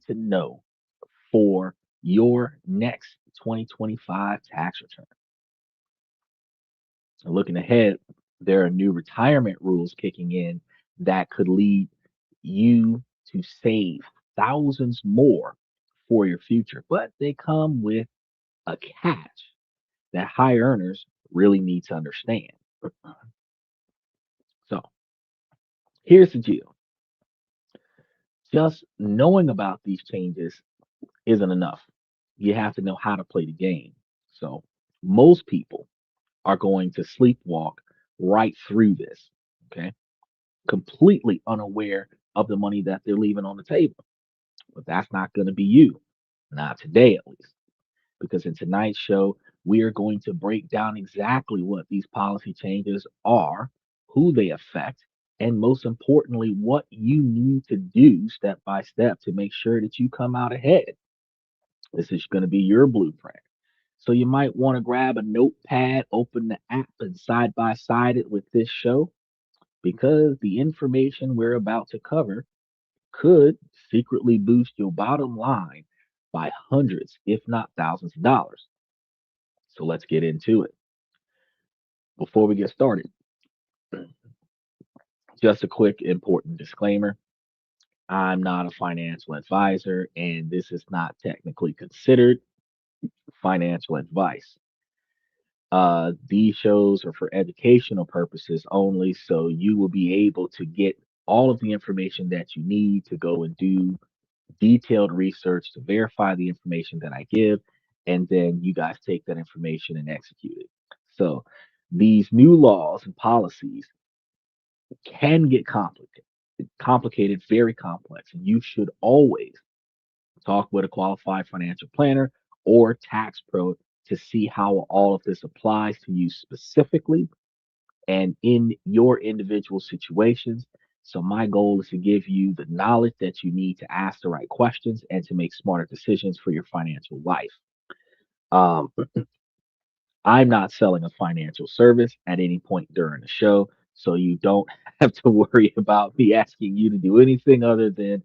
need to know for your next 2025 tax return. And looking ahead, there are new retirement rules kicking in that could lead you to save thousands more for your future, but they come with a catch that high earners really need to understand. So here's the deal: just knowing about these changes isn't enough. You have to know how to play the game. So most people are going to sleepwalk right through this, okay? Completely unaware of the money that they're leaving on the table. But that's not going to be you, not today at least, because in tonight's show, we are going to break down exactly what these policy changes are, who they affect, and most importantly, what you need to do step by step to make sure that you come out ahead. This is going to be your blueprint. So you might want to grab a notepad, open the app, and side by side it with this show because the information we're about to cover could secretly boost your bottom line by hundreds, if not thousands of dollars. So let's get into it. Before we get started, just a quick important disclaimer. I'm not a financial advisor, and this is not technically considered financial advice. These shows are for educational purposes only, so you will be able to get all of the information that you need to go and do detailed research to verify the information that I give, and then you guys take that information and execute it. So these new laws and policies can get complicated, very complex, and you should always talk with a qualified financial planner or tax pro to see how all of this applies to you specifically and in your individual situations. So, my goal is to give you the knowledge that you need to ask the right questions and to make smarter decisions for your financial life. Um, I'm not selling a financial service at any point during the show, so you don't have to worry about me asking you to do anything other than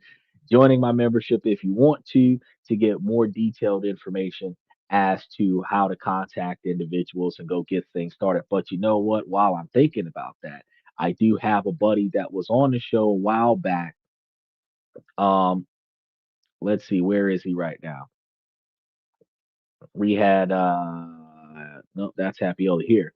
joining my membership if you want to get more detailed information as to how to contact individuals and go get things started. But you know what? While I'm thinking about that, I do have a buddy that was on the show a while back. Um, let's see, where is he right now? We had no, that's Happy over here.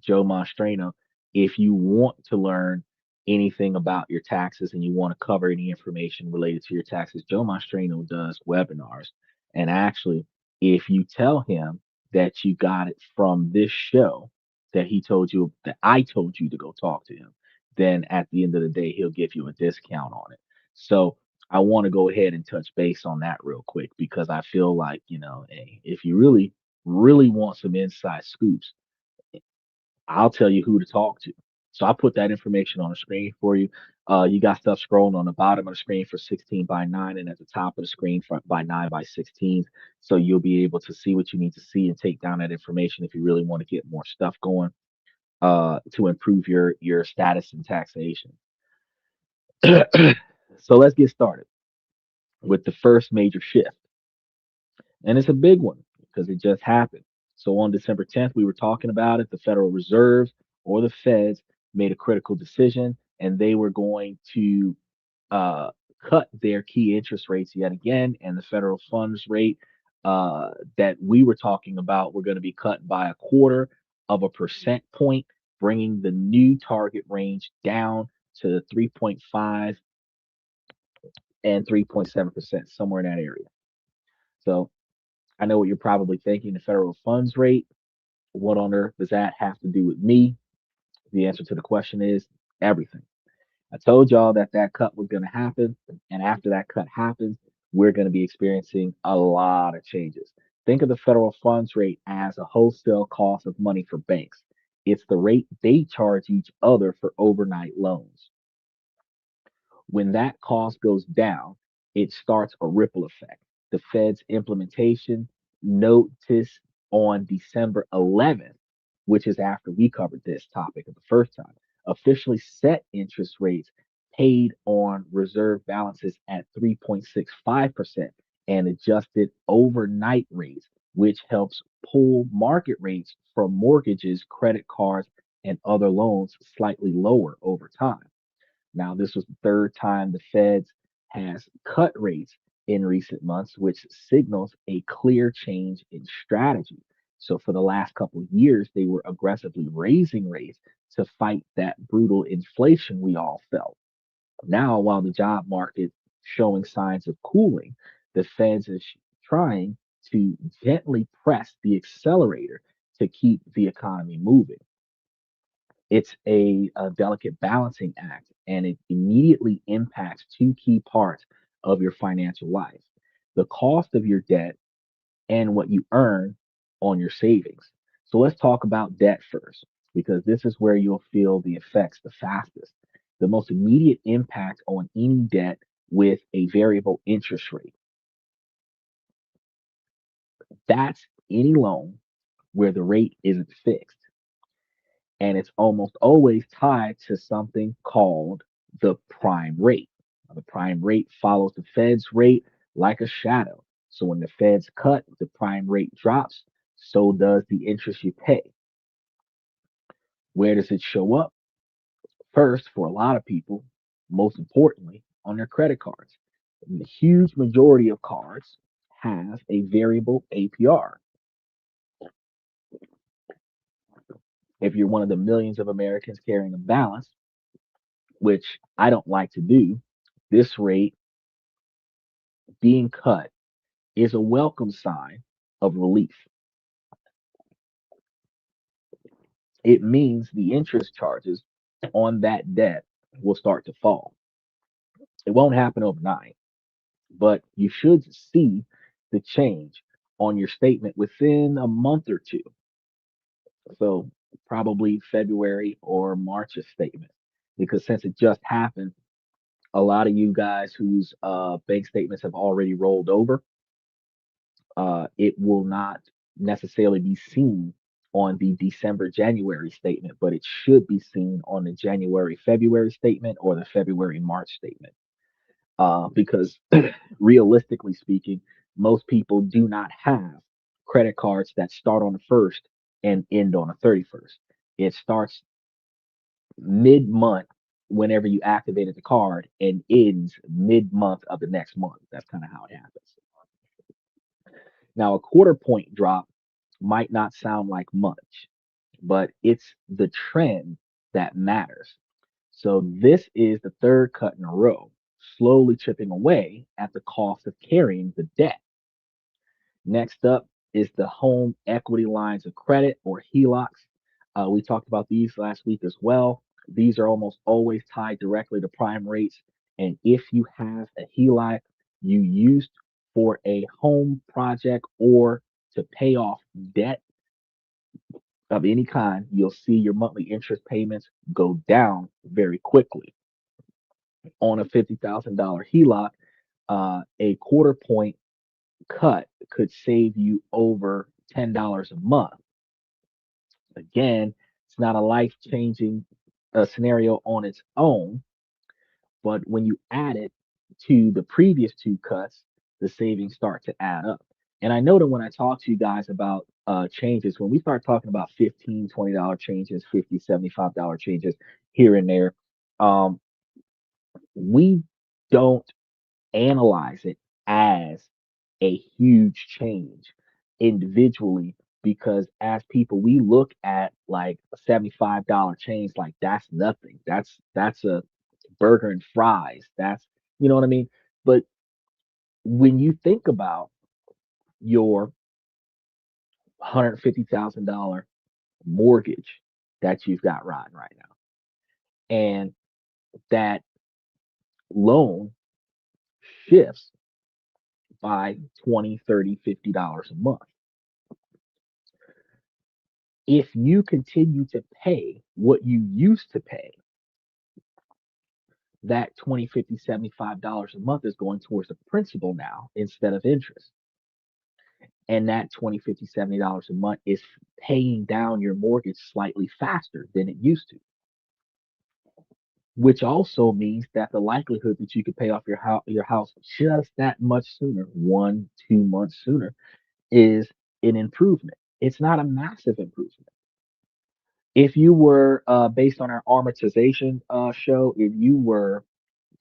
Joe Mastrano. If you want to learn anything about your taxes and you want to cover any information related to your taxes, Joe Mastrano does webinars. And actually, if you tell him that you got it from this show that he told you that I told you to go talk to him, then at the end of the day, he'll give you a discount on it. So I want to go ahead and touch base on that real quick because I feel like, hey, if you really, really want some inside scoops, I'll tell you who to talk to. So I put that information on the screen for you. You got stuff scrolling on the bottom of the screen for 16 by 9 and at the top of the screen for by 9 by 16. So you'll be able to see what you need to see and take down that information if you really want to get more stuff going to improve your status in taxation. So let's get started with the first major shift. And it's a big one because it just happened. So on December 10th, we were talking about it. The Federal Reserve or the Feds made a critical decision, and they were going to uh, cut their key interest rates yet again. And the federal funds rate that we were talking about were going to be cut by a quarter of a percent point, bringing the new target range down to 3.5 and 3.7%, somewhere in that area. So I know what you're probably thinking, the federal funds rate. What on earth does that have to do with me? The answer to the question is everything. I told y'all that that cut was going to happen. And after that cut happens, we're going to be experiencing a lot of changes. Think of the federal funds rate as a wholesale cost of money for banks. It's the rate they charge each other for overnight loans. When that cost goes down, it starts a ripple effect. The Fed's implementation notice on December 11th, which is after we covered this topic the first time, officially set interest rates paid on reserve balances at 3.65% and adjusted overnight rates, which helps pull market rates from mortgages, credit cards, and other loans slightly lower over time. Now, this was the third time the Feds has cut rates in recent months, which signals a clear change in strategy. So, for the last couple of years, they were aggressively raising rates to fight that brutal inflation we all felt. Now, while the job market showing signs of cooling, the Feds is trying to gently press the accelerator to keep the economy moving. It's a delicate balancing act, and it immediately impacts two key parts of your financial life: the cost of your debt and what you earn on your savings. So let's talk about debt first, because this is where you'll feel the effects the fastest. The most immediate impact on any debt with a variable interest rate. That's any loan where the rate isn't fixed, and it's almost always tied to something called the prime rate. Now, the prime rate follows the Fed's rate like a shadow. So when the Feds cut, the prime rate drops, so does the interest you pay. Where does it show up? First, for a lot of people, most importantly, on their credit cards. The huge majority of cards have a variable APR. If you're one of the millions of Americans carrying a balance, which I don't like to do, this rate being cut is a welcome sign of relief. It means the interest charges on that debt will start to fall. It won't happen overnight, but you should see the change on your statement within a month or two. So, probably February or March's statement. Because since it just happened, a lot of you guys whose bank statements have already rolled over, it will not necessarily be seen on the December January statement, but it should be seen on the January February statement or the February March statement. Because realistically speaking, most people do not have credit cards that start on the first and end on the 31st. It starts mid month whenever you activated the card and ends mid month of the next month. That's kind of how it happens. Now, a quarter point drop might not sound like much, but it's the trend that matters. So, this is the third cut in a row, slowly chipping away at the cost of carrying the debt. Next up is the home equity lines of credit or HELOCs. We talked about these last week as well. These are almost always tied directly to prime rates. And if you have a HELOC you used for a home project or to pay off debt of any kind, you'll see your monthly interest payments go down very quickly. On a $50,000 HELOC, a quarter point cut could save you over $10 a month. Again, it's not a life changing scenario on its own, but when you add it to the previous two cuts, the savings start to add up. And I know that when I talk to you guys about changes, when we start talking about 15, $20 changes, 50, $75 changes here and there, um, we don't analyze it as a huge change individually, because as people we look at like a $75 change like that's nothing. That's a burger and fries. That's, you know what I mean? But when you think about your $150,000 mortgage that you've got riding right now, and that loan shifts by 20, 30, $50 a month. If you continue to pay what you used to pay, that 20, 50, $75 a month is going towards the principal now instead of interest. And that 20, 50, $70 a month is paying down your mortgage slightly faster than it used to. which also means that the likelihood that you could pay off your house just that much sooner, 1, 2 months sooner, is an improvement. It's not a massive improvement. If you were based on our amortization show, if you were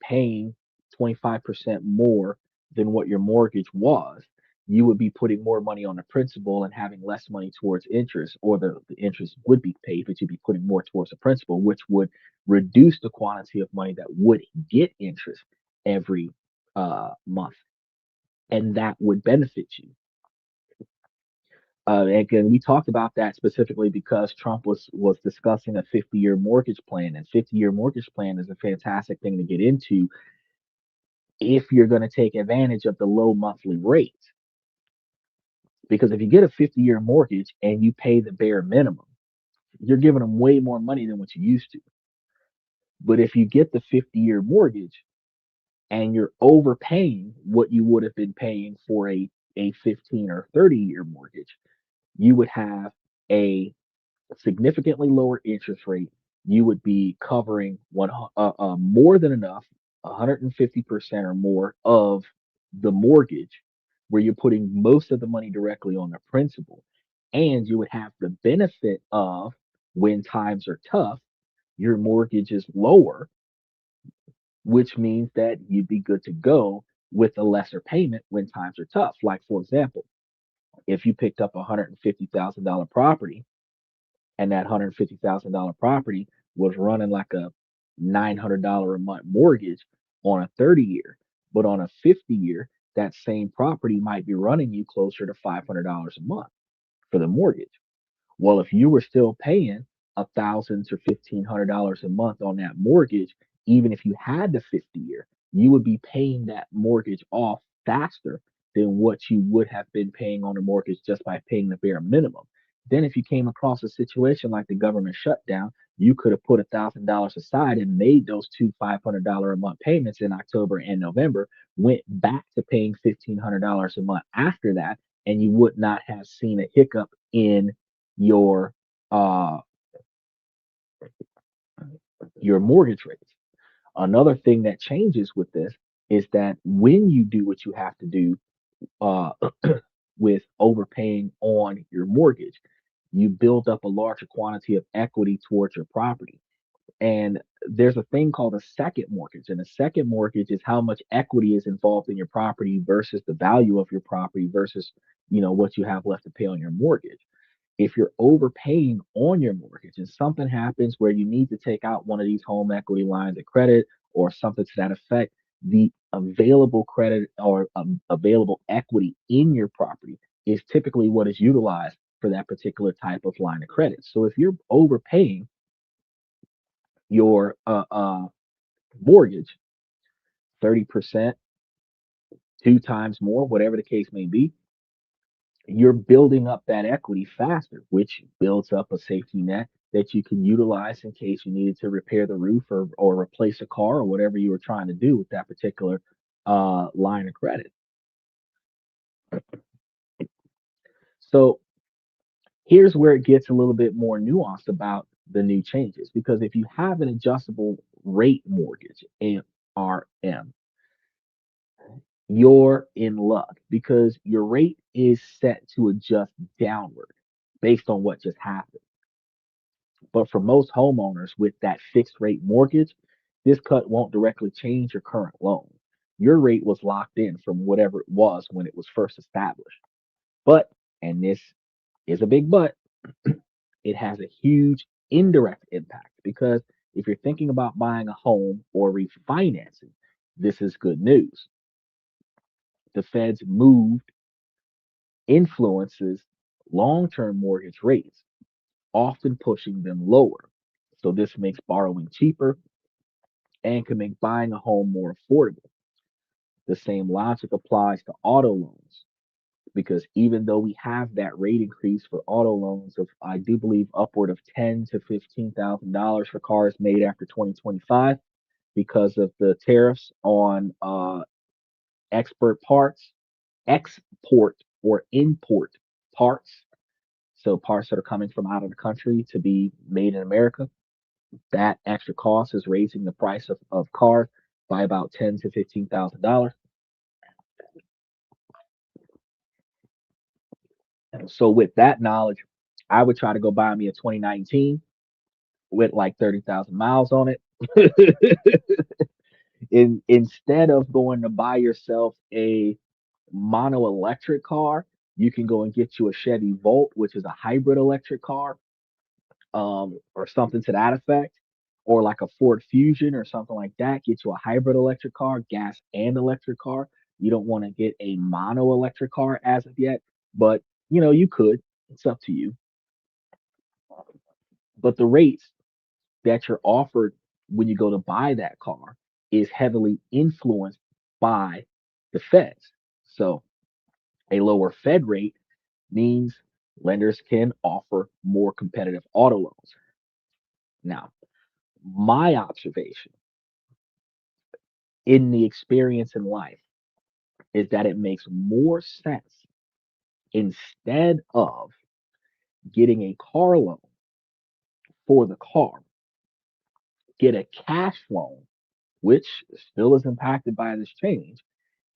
paying 25% more than what your mortgage was, you would be putting more money on the principal and having less money towards interest, or the interest would be paid, but you'd be putting more towards the principal, which would reduce the quantity of money that would get interest every month. And that would benefit you. And again, we talked about that specifically because Trump was discussing a 50-year mortgage plan, and 50-year mortgage plan is a fantastic thing to get into if you're going to take advantage of the low monthly rate. Because if you get a 50-year mortgage and you pay the bare minimum, you're giving them way more money than what you used to. But if you get the 50-year mortgage and you're overpaying what you would have been paying for a 15 or 30-year mortgage, you would have a significantly lower interest rate. You would be covering more than enough, 150% or more of the mortgage, where you're putting most of the money directly on the principal. And you would have the benefit of, when times are tough, your mortgage is lower, which means that you'd be good to go with a lesser payment when times are tough. Like, for example, if you picked up a $150,000 property, and that $150,000 property was running like a $900 a month mortgage on a 30-year, but on a 50-year, that same property might be running you closer to $500 a month for the mortgage. Well, if you were still paying $1,000 to $1,500 a month on that mortgage, even if you had the 50-year, you would be paying that mortgage off faster than what you would have been paying on a mortgage just by paying the bare minimum. Then, if you came across a situation like the government shutdown, you could have put $1,000 aside and made those two $500 a month payments in October and November, went back to paying $1,500 a month after that, and you would not have seen a hiccup in your uh your mortgage rates. Another thing that changes with this is that when you do what you have to do uh with overpaying on your mortgage, you build up a larger quantity of equity towards your property. And there's a thing called a second mortgage. And a second mortgage is how much equity is involved in your property versus the value of your property versus, what you have left to pay on your mortgage. If you're overpaying on your mortgage and something happens where you need to take out one of these home equity lines of credit or something to that effect, the available credit or available equity in your property is typically what is utilized for that particular type of line of credit. So if you're overpaying your mortgage 30%, two times more, whatever the case may be, you're building up that equity faster, which builds up a safety net that you can utilize in case you needed to repair the roof or replace a car or whatever you were trying to do with that particular line of credit. So here's where it gets a little bit more nuanced about the new changes, because if you have an adjustable rate mortgage, ARM, you're in luck because your rate is set to adjust downward based on what just happened. But for most homeowners with that fixed rate mortgage, this cut won't directly change your current loan. Your rate was locked in from whatever it was when it was first established. But, and this is a big but, it has a huge indirect impact because if you're thinking about buying a home or refinancing, this is good news. The Fed's move influences long term mortgage rates, often pushing them lower. So this makes borrowing cheaper and can make buying a home more affordable. The same logic applies to auto loans because even though we have that rate increase for auto loans of, I do believe, upward of $10,000 to $15,000 for cars made after 2025, because of the tariffs on export parts, export or import parts, so parts that are coming from out of the country to be made in America. That extra cost is raising the price of cars by about ten to $15,000. So with that knowledge, I would try to go buy me a 2019 with like 30,000 miles on it. Instead of going to buy yourself a mono electric car, you can go and get you a Chevy Volt, which is a hybrid electric car, or something to that effect, or like a Ford Fusion or something like that. Get you a hybrid electric car, gas and electric car. You don't want to get a mono electric car as of yet, but you could. It's up to you. But the rates that you're offered when you go to buy that car is heavily influenced by the feds. So a lower Fed rate means lenders can offer more competitive auto loans. Now, my observation in the experience in life is that it makes more sense, instead of getting a car loan for the car, get a cash loan, which still is impacted by this change,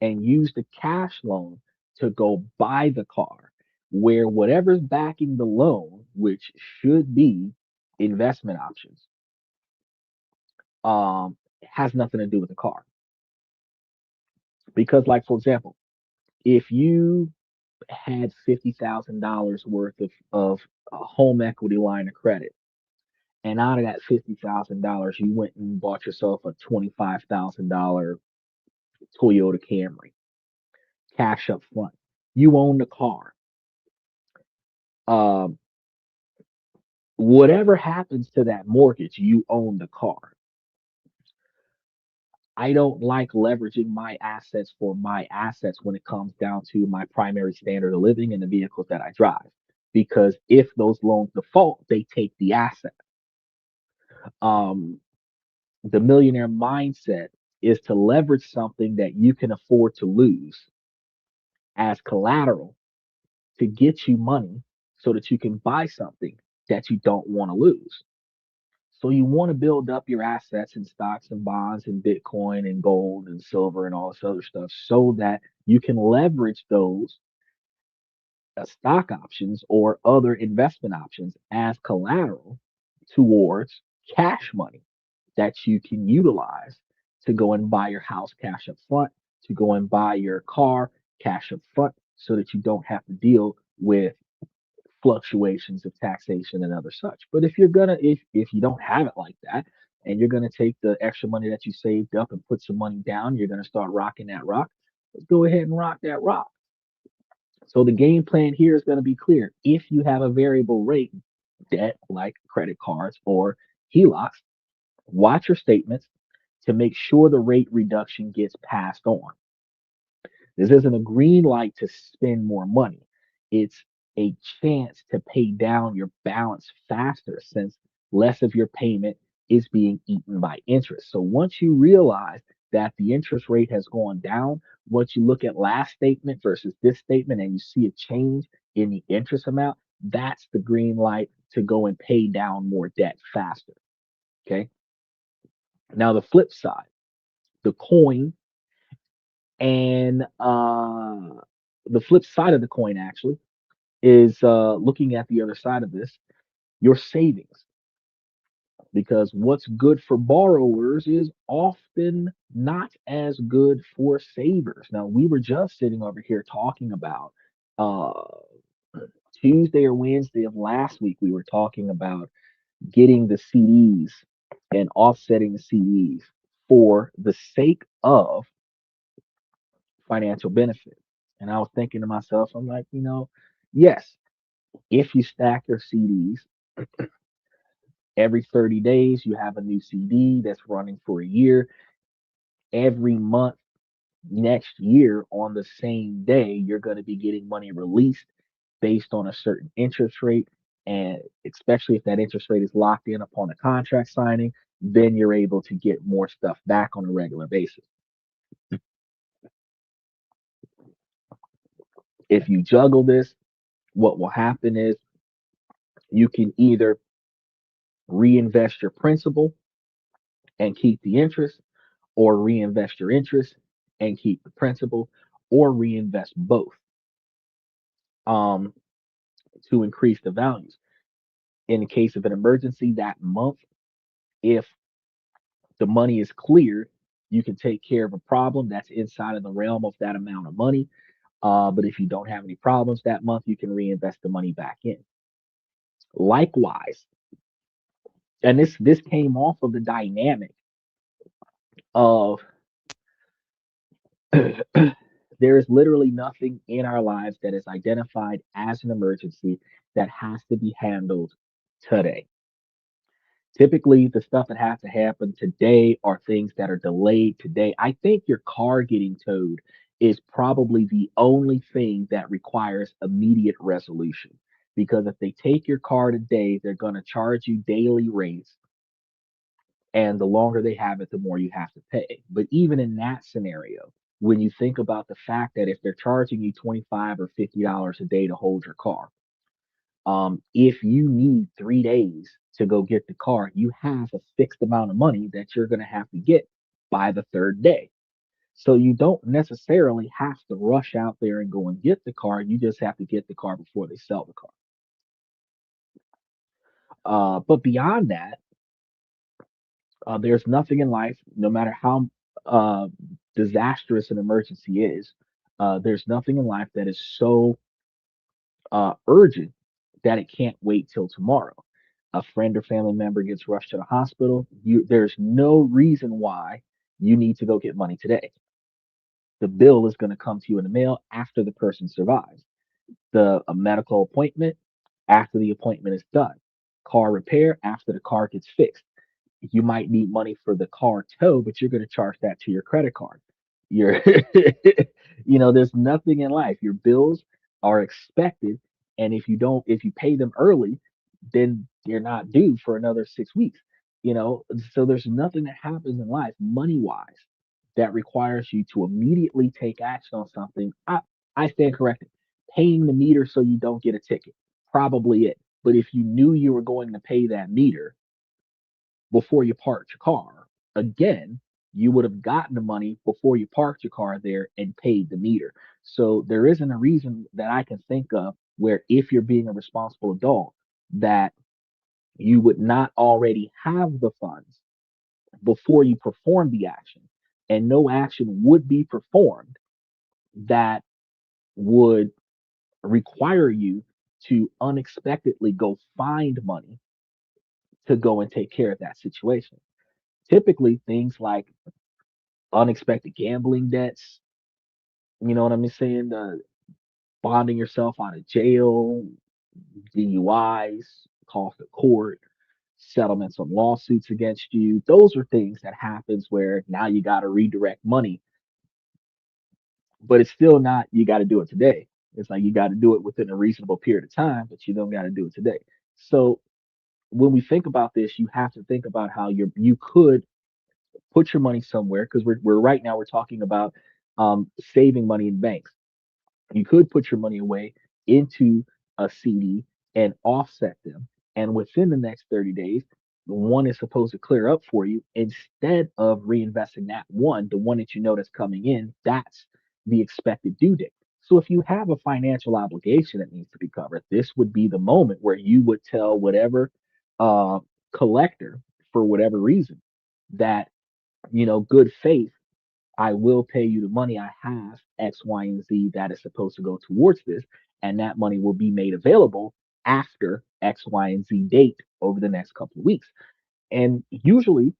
and use the cash loan to go buy the car, where whatever's backing the loan, which should be investment options, has nothing to do with the car. Because, like, for example, if you had $50,000 worth of a home equity line of credit, and out of that $50,000, you went and bought yourself a $25,000 Toyota Camry, cash up front. You own the car. Um, Whatever happens to that mortgage, you own the car. I don't like leveraging my assets for my assets when it comes down to my primary standard of living and the vehicles that I drive. Because if those loans default, they take the asset. Um, the millionaire mindset is to leverage something that you can afford to lose as collateral to get you money so that you can buy something that you don't want to lose. So you want to build up your assets in stocks and bonds and Bitcoin and gold and silver and all this other stuff so that you can leverage those stock options or other investment options as collateral towards cash money that you can utilize to go and buy your house cash up front, to go and buy your car cash up front, so that you don't have to deal with fluctuations of taxation and other such. But if you don't have it like that, and you're gonna take the extra money that you saved up and put some money down, you're gonna start rocking that rock. Let's go ahead and rock that rock. So the game plan here is going to be clear. If you have a variable rate debt like credit cards or HELOCs, watch your statements to make sure the rate reduction gets passed on. This isn't a green light to spend more money. It's a chance to pay down your balance faster, since less of your payment is being eaten by interest. So once you realize that the interest rate has gone down, once you look at last statement versus this statement and you see a change in the interest amount, that's the green light to go and pay down more debt faster. Okay. Now, the flip side, the coin, and the flip side of the coin actually is looking at the other side of this, your savings. Because what's good for borrowers is often not as good for savers. Now, we were just sitting over here talking about uh, Tuesday or Wednesday of last week, we were talking about getting the CDs and offsetting the CDs for the sake of financial benefit. And I was thinking to myself, I'm like, yes, if you stack your CDs every 30 days, you have a new CD that's running for a year. Every month next year on the same day, you're going to be getting money released based on a certain interest rate. And especially if that interest rate is locked in upon a contract signing, then you're able to get more stuff back on a regular basis. If you juggle this, what will happen is you can either reinvest your principal and keep the interest, or reinvest your interest and keep the principal, or reinvest both um, to increase the values. In the case of an emergency that month, if the money is cleared, you can take care of a problem that's inside of the realm of that amount of money. But if you don't have any problems that month, you can reinvest the money back in. Likewise, and this came off of the dynamic of there is literally nothing in our lives that is identified as an emergency that has to be handled today. Typically, the stuff that has to happen today are things that are delayed today. I think your car getting towed is probably the only thing that requires immediate resolution. Because if they take your car today, they're going to charge you daily rates. And the longer they have it, the more you have to pay. But even in that scenario, when you think about the fact that if they're charging you 25 or $50 a day to hold your car, if you need 3 days to go get the car, you have a fixed amount of money that you're going to have to get by the third day. So you don't necessarily have to rush out there and go and get the car. You just have to get the car before they sell the car. But beyond that, there's nothing in life, no matter how uh, disastrous an emergency is, there's nothing in life that is so urgent that it can't wait till tomorrow. A friend or family member gets rushed to the hospital. There's no reason why you need to go get money today. The bill is going to come to you in the mail after the person survives. The a medical appointment after the appointment is done. Car repair after the car gets fixed. You might need money for the car tow, but you're going to charge that to your credit card. You're, there's nothing in life. Your bills are expected, and if you pay them early, then you're not due for another 6 weeks. So there's nothing that happens in life, money wise, that requires you to immediately take action on something. I stand corrected. Paying the meter so you don't get a ticket, probably it. But if you knew you were going to pay that meter before you parked your car, again, you would have gotten the money before you parked your car there and paid the meter. So there isn't a reason that I can think of where, if you're being a responsible adult, that you would not already have the funds before you perform the action. And no action would be performed that would require you to unexpectedly go find money to go and take care of that situation. Typically, things like unexpected gambling debts, you know what I'm saying? Bonding yourself out of jail, DUIs, calls to court, settlements on lawsuits against you. Those are things that happens where now you got to redirect money, but it's still not, you got to do it today. It's like you got to do it within a reasonable period of time, but you don't got to do it today. So when we think about this, you have to think about how you could put your money somewhere, because we're right now we're talking about saving money in banks. You could put your money away into a CD and offset them. And within the next 30 days, one is supposed to clear up for you. Instead of reinvesting that one, the one that you know that's coming in, that's the expected due date. So if you have a financial obligation that needs to be covered, this would be the moment where you would tell whatever uh, collector, for whatever reason, that, good faith, I will pay you the money. I have X, Y, and Z that is supposed to go towards this, and that money will be made available after X, Y, and Z date over the next couple of weeks. And usually,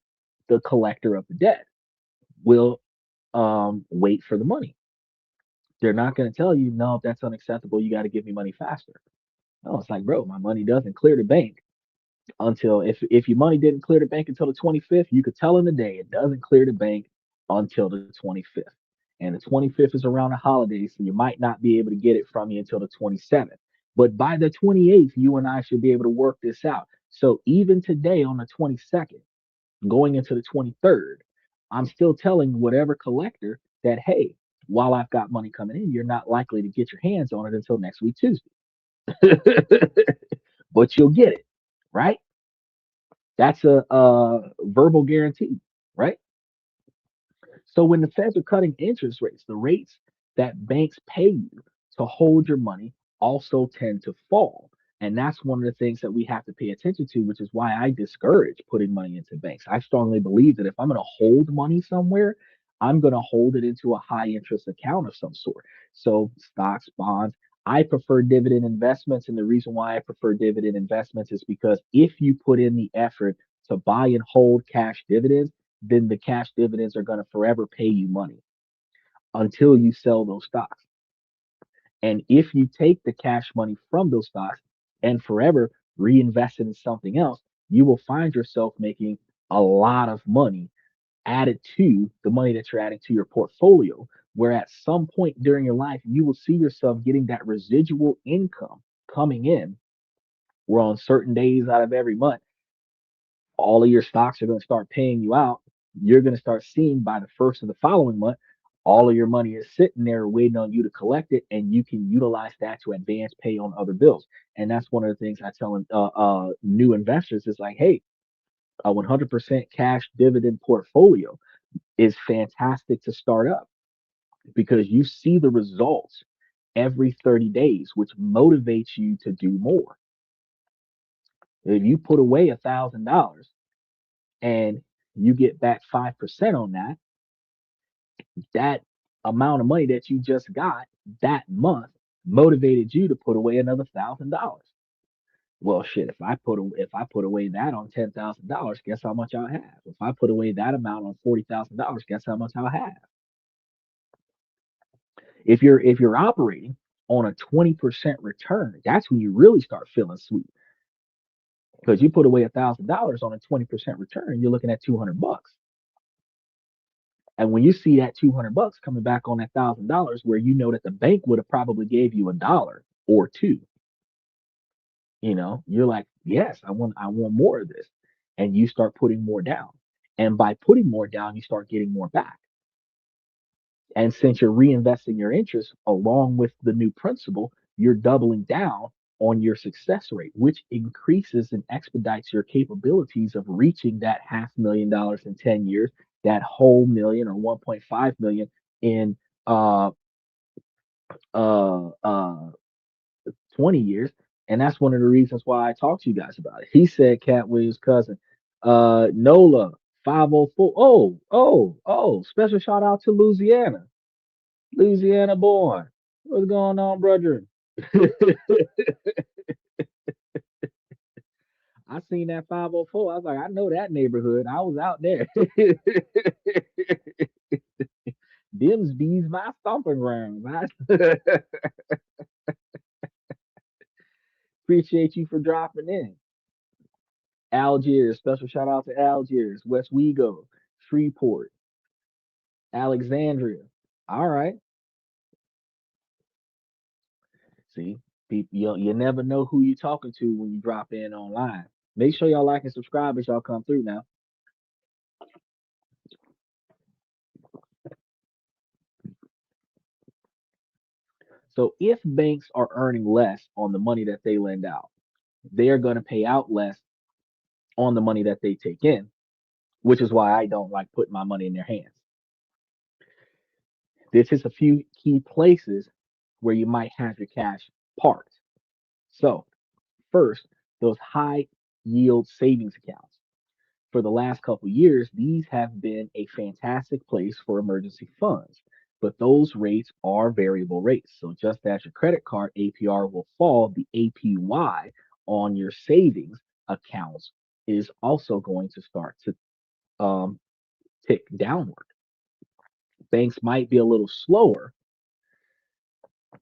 the collector of the debt will wait for the money. They're not going to tell you, no, that's unacceptable. You got to give me money faster. No, it's like, bro, my money doesn't clear the bank until, if your money didn't clear the bank until the 25th, you could tell in the day it doesn't clear the bank until the 25th. And the 25th is around the holidays, so you might not be able to get it from you until the 27th. But by the 28th, you and I should be able to work this out. So even today on the 22nd, going into the 23rd, I'm still telling whatever collector that, hey, while I've got money coming in, you're not likely to get your hands on it until next week, Tuesday. But you'll get it, right? That's a verbal guarantee, right? So when the feds are cutting interest rates, the rates that banks pay you to hold your money also tend to fall. And that's one of the things that we have to pay attention to, which is why I discourage putting money into banks. I strongly believe that if I'm going to hold money somewhere, I'm going to hold it into a high interest account of some sort. So stocks, bonds. I prefer dividend investments. And the reason why I prefer dividend investments is because if you put in the effort to buy and hold cash dividends, then the cash dividends are going to forever pay you money until you sell those stocks. And if you take the cash money from those stocks and forever reinvest it in something else, you will find yourself making a lot of money added to the money that you're adding to your portfolio. Where at some point during your life, you will see yourself getting that residual income coming in, where on certain days out of every month, all of your stocks are going to start paying you out. You're going to start seeing by the first of the following month, all of your money is sitting there waiting on you to collect it, and you can utilize that to advance pay on other bills. And that's one of the things I tell new investors is like, hey, a 100% cash dividend portfolio is fantastic to start up because you see the results every 30 days, which motivates you to do more. If you put away $1,000 and you get back 5% on that, that amount of money that you just got that month motivated you to put away another $1,000. Well, shit, if I put away that on $10,000, guess how much I'll have? If I put away that amount on $40,000, guess how much I'll have? If you're operating on a 20% return, that's when you really start feeling sweet because you put away $1,000 on a 20% return, you're looking at $200. And when you see that $200 coming back on that $1,000, where you know that the bank would have probably gave you a dollar or two, you're like, yes, I want more of this, and you start putting more down. And by putting more down, you start getting more back. And since you're reinvesting your interest along with the new principal, you're doubling down on your success rate, which increases and expedites your capabilities of reaching that $500,000 in 10 years, that whole million or 1.5 million in uh, uh, uh, 20 years. And that's one of the reasons why I talked to you guys about it. He said, Cat Williams' cousin, Nola, 504. Oh, special shout out to Louisiana. Louisiana boy. What's going on, brother? I seen that 504. I was like, I know that neighborhood. I was out there. Them's bees my stomping grounds. I appreciate you for dropping in. Algiers, special shout out to Algiers, West Wego, Shreveport, Alexandria. All right. See, you never know who you're talking to when you drop in online. Make sure y'all like and subscribe as y'all come through now. So if banks are earning less on the money that they lend out, they are going to pay out less on the money that they take in, which is why I don't like putting my money in their hands. This is a few key places where you might have your cash parked. So, first, those high yield savings accounts. For the last couple of years, these have been a fantastic place for emergency funds, but those rates are variable rates. So just as your credit card APR will fall, the APY on your savings accounts is also going to start to um, tick downward. Banks might be a little slower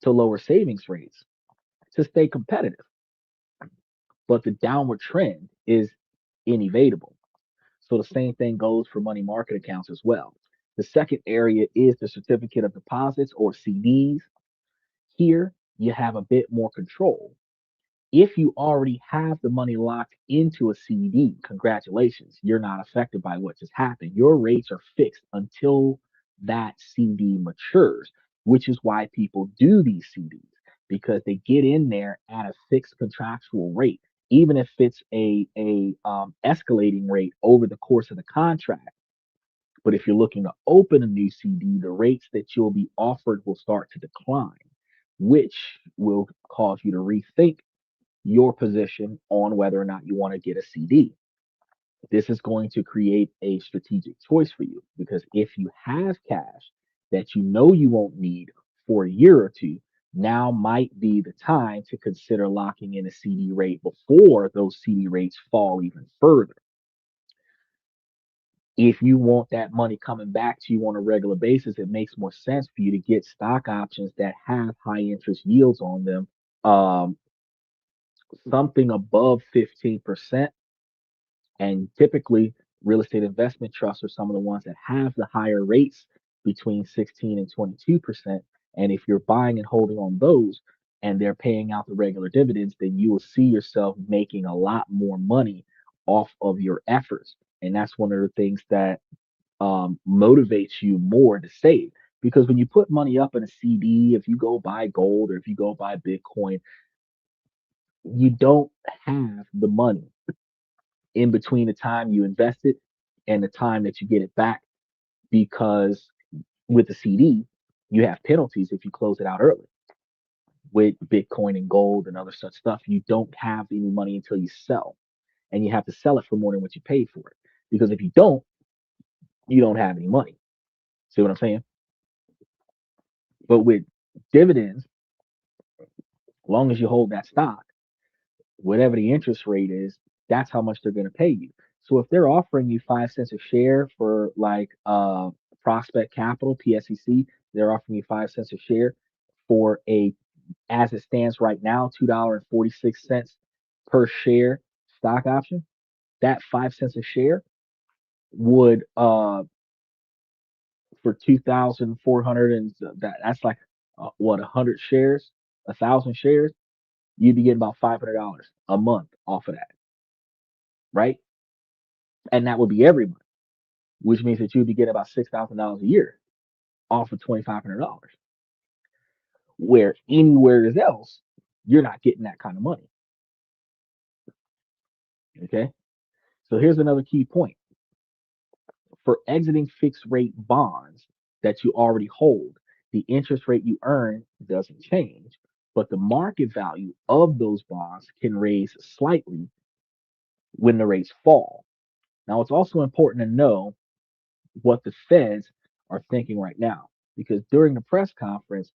to lower savings rates to stay competitive, but the downward trend is inevitable. So the same thing goes for money market accounts as well. The second area is the certificate of deposits or CDs. Here, you have a bit more control. If you already have the money locked into a CD, congratulations, you're not affected by what just happened. Your rates are fixed until that CD matures, which is why people do these CDs because they get in there at a fixed contractual rate. even if it's a escalating rate over the course of the contract. But if you're looking to open a new CD, the rates that you'll be offered will start to decline, which will cause you to rethink your position on whether or not you want to get a CD. This is going to create a strategic choice for you because if you have cash that you know you won't need for a year or two, now might be the time to consider locking in a CD rate before those CD rates fall even further. If you want that money coming back to you on a regular basis, it makes more sense for you to get stock options that have high interest yields on them, um, something above 15%. And typically, real estate investment trusts are some of the ones that have the higher rates between 16 and 22%. And if you're buying and holding on those and they're paying out the regular dividends, then you will see yourself making a lot more money off of your efforts. And that's one of the things that motivates you more to save. Because when you put money up in a CD, if you go buy gold or if you go buy Bitcoin, you don't have the money in between the time you invest it and the time that you get it back because with the CD, you have penalties if you close it out early. With Bitcoin and gold and other such stuff, you don't have any money until you sell, and you have to sell it for more than what you paid for it. Because if you don't have any money. See what I'm saying? But with dividends, as long as you hold that stock, whatever the interest rate is, that's how much they're going to pay you. So if they're offering you 5 cents a share for like Prospect Capital, PSEC, they're offering you 5 cents a share for a, as it stands right now, $2.46 per share stock option. That 5 cents a share would for 2,400 and that's like what 100 shares, 1,000 shares, you'd be getting about $500 a month off of that, right? And that would be every month, which means that you'd be getting about $6,000 a year off of $2,500. Where anywhere else, you're not getting that kind of money. Okay. So here's another key point for exiting fixed rate bonds that you already hold. The interest rate you earn doesn't change, but the market value of those bonds can raise slightly when the rates fall. Now, it's also important to know what the feds are thinking right now. Because during the press conference,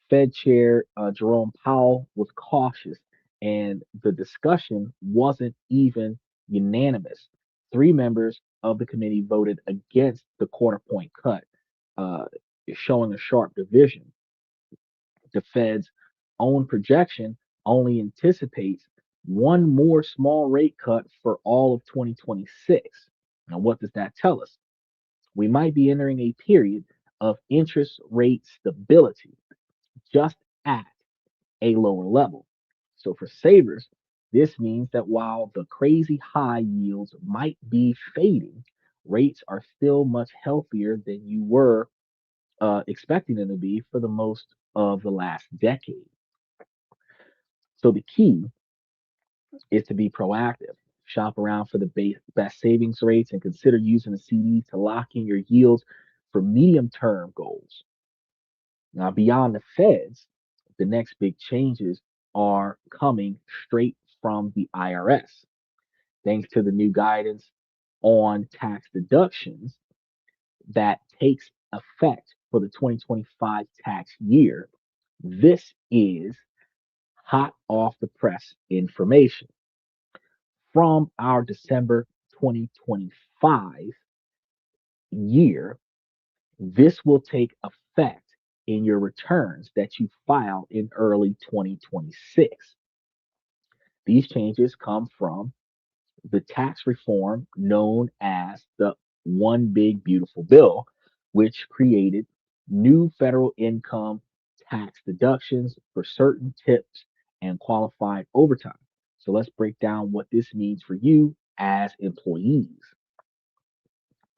Fed Chair Jerome Powell was cautious, and the discussion wasn't even unanimous. Three members of the committee voted against the quarter point cut, uh, showing a sharp division. The Fed's own projection only anticipates one more small rate cut for all of 2026. Now, what does that tell us? We might be entering a period of interest rate stability, just at a lower level. So for savers, this means that while the crazy high yields might be fading, rates are still much healthier than you were expecting them to be for the most of the last decade. So the key is to be proactive. Shop around for the best savings rates and consider using a CD to lock in your yields for medium term goals. Now, beyond the feds, the next big changes are coming straight from the IRS. Thanks to the new guidance on tax deductions that takes effect for the 2025 tax year, this is hot off the press information from our December 2025 year. This will take effect in your returns that you file in early 2026. These changes come from the tax reform known as the One Big Beautiful Bill, which created new federal income tax deductions for certain tips and qualified overtime. So let's break down what this means for you as employees.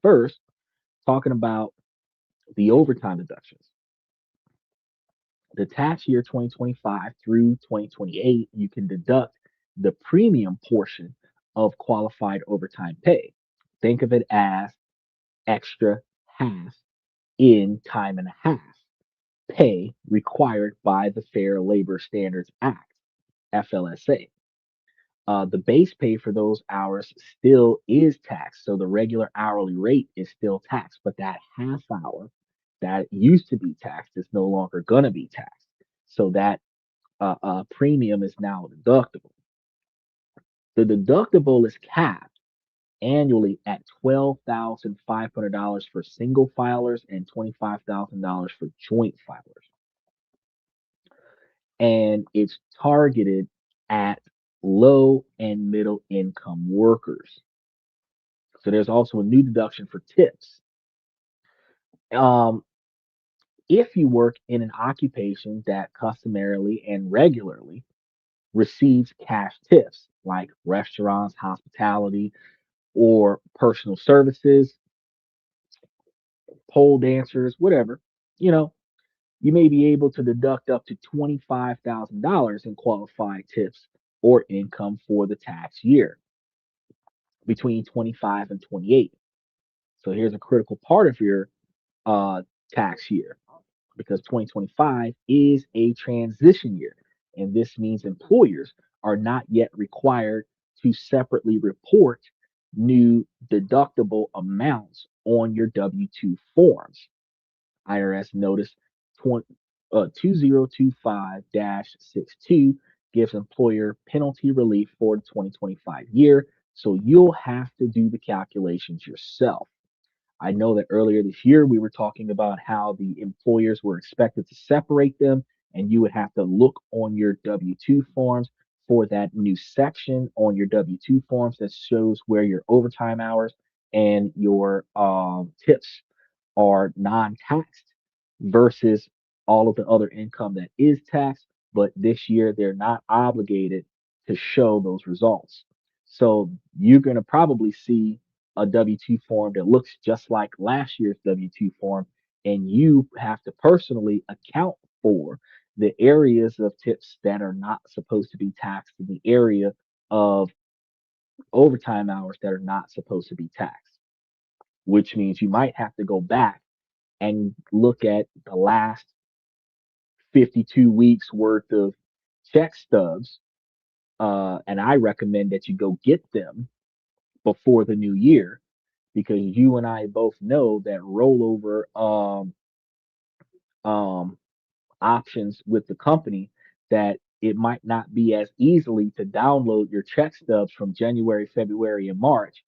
First, talking about the overtime deductions. The tax year 2025 through 2028, you can deduct the premium portion of qualified overtime pay. Think of it as extra half in time and a half pay required by the Fair Labor Standards Act, FLSA. The base pay for those hours still is taxed. So the regular hourly rate is still taxed, but that half hour that used to be taxed is no longer going to be taxed. So that premium is now deductible. The deductible is capped annually at $12,500 for single filers and $25,000 for joint filers. And it's targeted at low and middle income workers. So there's also a new deduction for tips. Um, if you work in an occupation that customarily and regularly receives cash tips, like restaurants, hospitality, or personal services, pole dancers, whatever, you know, you may be able to deduct up to $25,000 in qualified tips or income for the tax year between 25 and 28. So here's a critical part of your uh, tax year because 2025 is a transition year. And this means employers are not yet required to separately report new deductible amounts on your W 2 forms. IRS Notice 2025 62 gives employer penalty relief for the 2025 year. So you'll have to do the calculations yourself. I know that earlier this year we were talking about how the employers were expected to separate them, and you would have to look on your W 2 forms for that new section on your W 2 forms that shows where your overtime hours and your tips are non-taxed versus all of the other income that is taxed. But this year, they're not obligated to show those results. So you're going to probably see a W 2 form that looks just like last year's W 2 form, and you have to personally account for the areas of tips that are not supposed to be taxed in the area of overtime hours that are not supposed to be taxed, which means you might have to go back and look at the last 52 weeks worth of check stubs. And I recommend that you go get them before the new year because you and I both know that rollover um, options with the company that it might not be as easily to download your check stubs from January, February, and March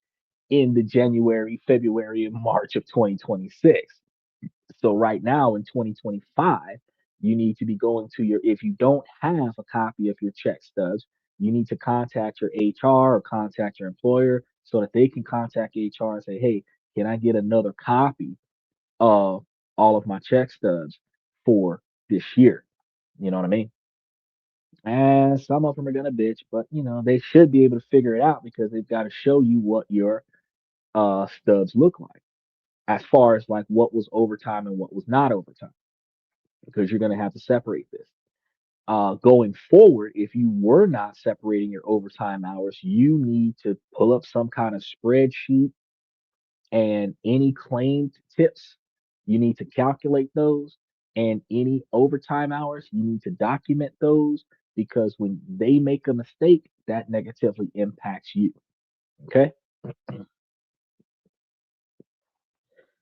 in the January, February, and March of 2026. So right now in 2025, you need to be going to your, if you don't have a copy of your check stubs, you need to contact your HR or contact your employer so that they can contact HR and say, hey, can I get another copy of all of my check stubs for this year? You know what I mean? And some of them are gonna bitch, but they should be able to figure it out because they've got to show you what your stubs look like as far as like what was overtime and what was not overtime because you're going to have to separate this. Going forward, if you were not separating your overtime hours, you need to pull up some kind of spreadsheet and any claimed tips, you need to calculate those. And any overtime hours, you need to document those because when they make a mistake, that negatively impacts you. Okay.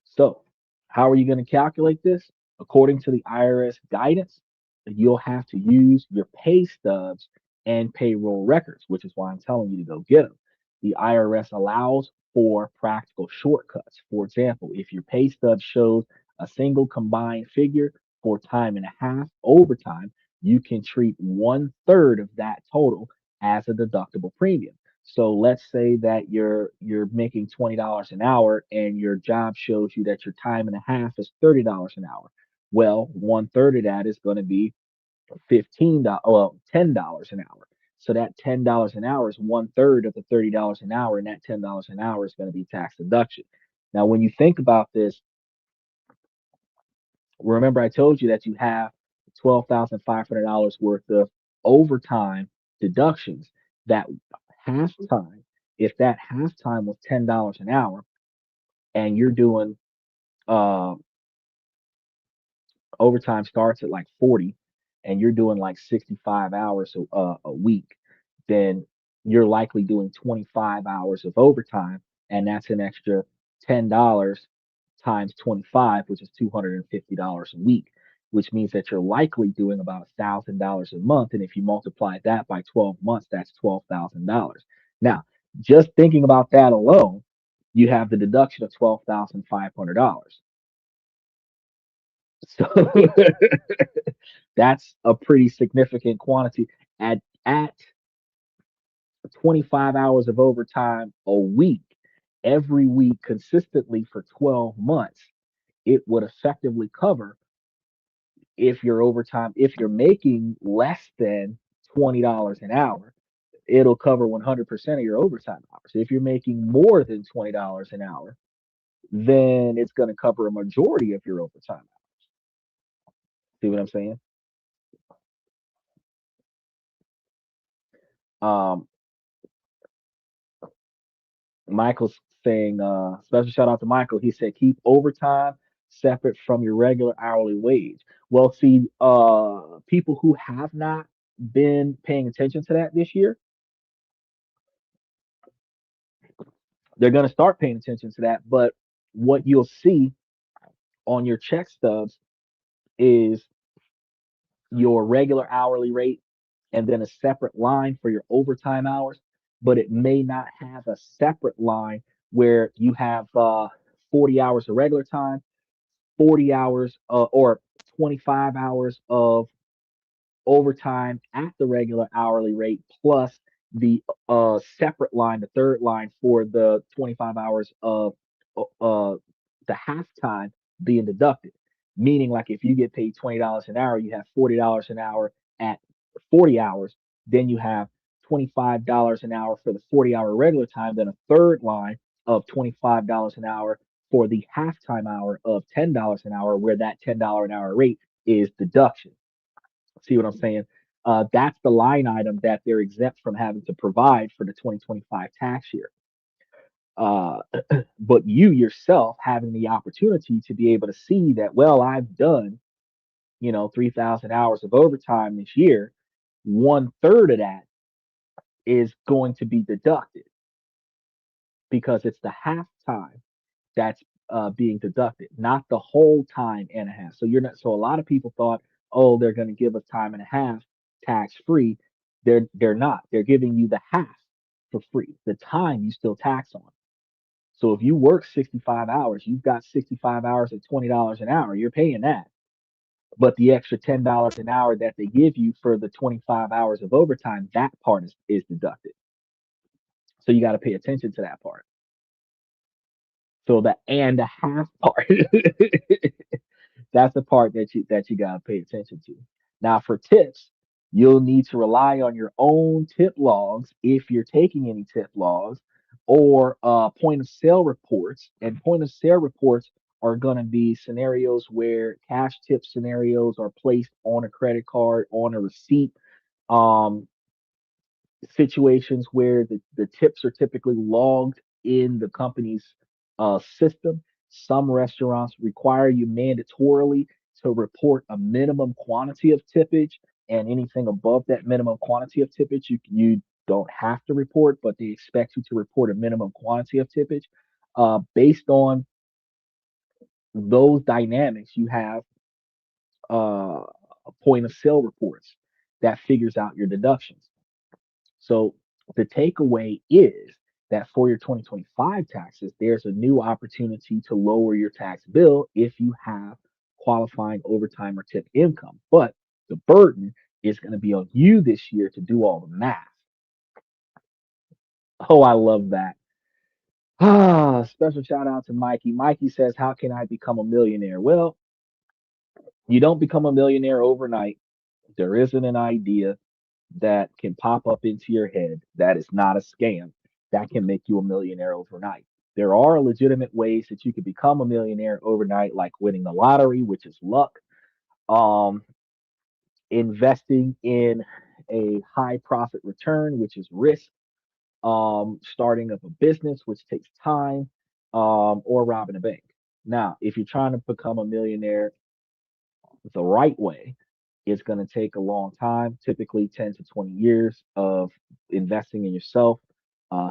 So, how are you going to calculate this? According to the IRS guidance, you'll have to use your pay stubs and payroll records, which is why I'm telling you to go get them. The IRS allows for practical shortcuts. For example, if your pay stub shows a single combined figure for time and a half overtime, you can treat one third of that total as a deductible premium. So let's say that you're making $20 an hour and your job shows you that your time and a half is $30 an hour. Well, one third of that is going to be $15, well, $10 an hour. So that $10 an hour is one third of the $30 an hour, and that $10 an hour is going to be tax deduction. Now, when you think about this, remember I told you that you have $12,500 worth of overtime deductions. that halftime, if that halftime was $10 an hour and you're doing uh overtime starts at like 40 and you're doing like 65 hours a week, then you're likely doing 25 hours of overtime. And that's an extra $10 times 25, which is $250 a week, which means that you're likely doing about $1,000 a month. And if you multiply that by 12 months, that's $12,000. Now, just thinking about that alone, you have the deduction of $12,500. So that's a pretty significant quantity at 25 hours of overtime a week, every week consistently for 12 months. It would effectively cover if your overtime, if you're making less than $20 an hour, it'll cover 100% of your overtime hours. If you're making more than $20 an hour, then it's going to cover a majority of your overtime. See what I'm saying? Um, Michael's saying, special shout out to Michael. He said, keep overtime separate from your regular hourly wage. Well, see, people who have not been paying attention to that this year, they're going to start paying attention to that. But what you'll see on your check stubs is your regular hourly rate and then a separate line for your overtime hours. But it may not have a separate line where you have 40 hours of regular time, 40 hours or 25 hours of overtime at the regular hourly rate plus the separate line, the third line for the 25 hours of the halftime being deducted. Meaning, like if you get paid $20 an hour, you have $40 an hour at 40 hours, then you have $25 an hour for the 40-hour regular time, then a third line of $25 an hour for the halftime hour of $10 an hour, where that $10 an hour rate is deduction. See what I'm saying? That's the line item that they're exempt from having to provide for the 2025 tax year. Uh, but you yourself having the opportunity to be able to see that, well, I've done, 3,000 hours of overtime this year. One third of that is going to be deducted because it's the halftime that's being deducted, not the whole time and a half. So you're not. So a lot of people thought, oh, they're going to give us time and a half tax free. They're not. They're giving you the half for free. The time you still tax on. So if you work 65 hours, you've got 65 hours at $20 an hour. You're paying that. But the extra $10 an hour that they give you for the 25 hours of overtime, that part is deducted. So you got to pay attention to that part. So the and a half part. That's the part that you gotta pay attention to. Now, for tips, you'll need to rely on your own tip logs if you're taking any tip logs, or point of sale reports. And point of sale reports are going to be scenarios where cash tip scenarios are placed on a credit card, on a receipt. Um, Situations where the tips are typically logged in the company's system. Some restaurants require you mandatorily to report a minimum quantity of tippage, and anything above that minimum quantity of tippage, you don't have to report, but they expect you to report a minimum quantity of tippage. Based on those dynamics, you have point of sale reports that figures out your deductions. So the takeaway is that for your 2025 taxes, there's a new opportunity to lower your tax bill if you have qualifying overtime or tip income. But the burden is going to be on you this year to do all the math. Oh, I love that. Special shout out to Mikey. Mikey says, how can I become a millionaire? Well, you don't become a millionaire overnight. There isn't an idea that can pop up into your head that is not a scam that can make you a millionaire overnight. There are legitimate ways that you can become a millionaire overnight, like winning the lottery, which is luck, um, investing in a high profit return, which is risk, starting up a business, which takes time, or robbing a bank. Now, if you're trying to become a millionaire the right way, it's going to take a long time, typically 10 to 20 years of investing in yourself,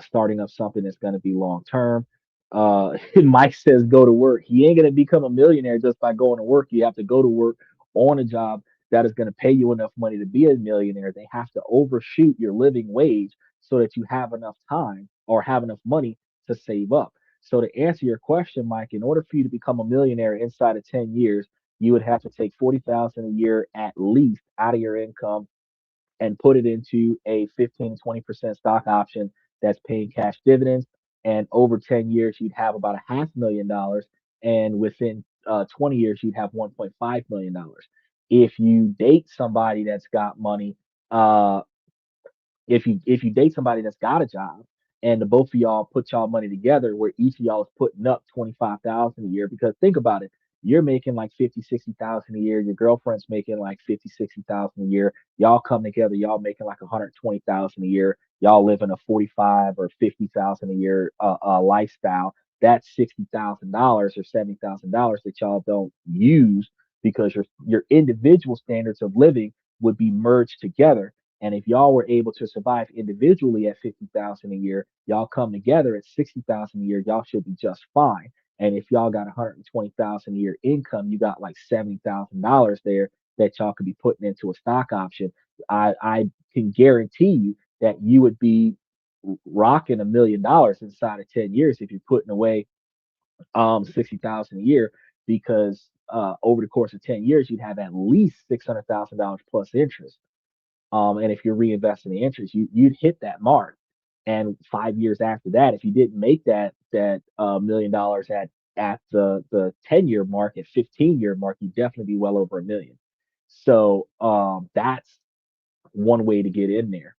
starting up something that's going to be long term. Mike says go to work. He ain't going to become a millionaire just by going to work. You have to go to work on a job that is going to pay you enough money to be a millionaire. They have to overshoot your living wage so that you have enough time or have enough money to save up. So to answer your question, Mike, in order for you to become a millionaire inside of 10 years, you would have to take 40,000 a year at least out of your income and put it into a 15 to 20% stock option that's paying cash dividends. And over 10 years, you'd have about a $500,000. And within 20 years, you'd have $1.5 million. If you date somebody that's got money, if you date somebody that's got a job and the both of y'all put y'all money together where each of y'all is putting up 25,000 a year, because think about it, you're making like 50, 60,000 a year, your girlfriend's making like 50, 60,000 a year, y'all come together, y'all making like 120,000 a year, y'all living a 45 or 50,000 a year lifestyle. That's $60,000 or $70,000 that y'all don't use because your individual standards of living would be merged together. And if y'all were able to survive individually at 50,000 a year, y'all come together at 60,000 a year, y'all should be just fine. And if y'all got 120,000 a year income, you got like $70,000 there that y'all could be putting into a stock option. I can guarantee you that you would be rocking $1 million inside of 10 years if you're putting away 60,000 a year, because over the course of 10 years you'd have at least $600,000 plus interest. And if you're reinvesting the interest, you'd hit that mark. And 5 years after that, if you didn't make that $1 million at the 10-year mark, at 15-year mark, you'd definitely be well over a million. So that's one way to get in there.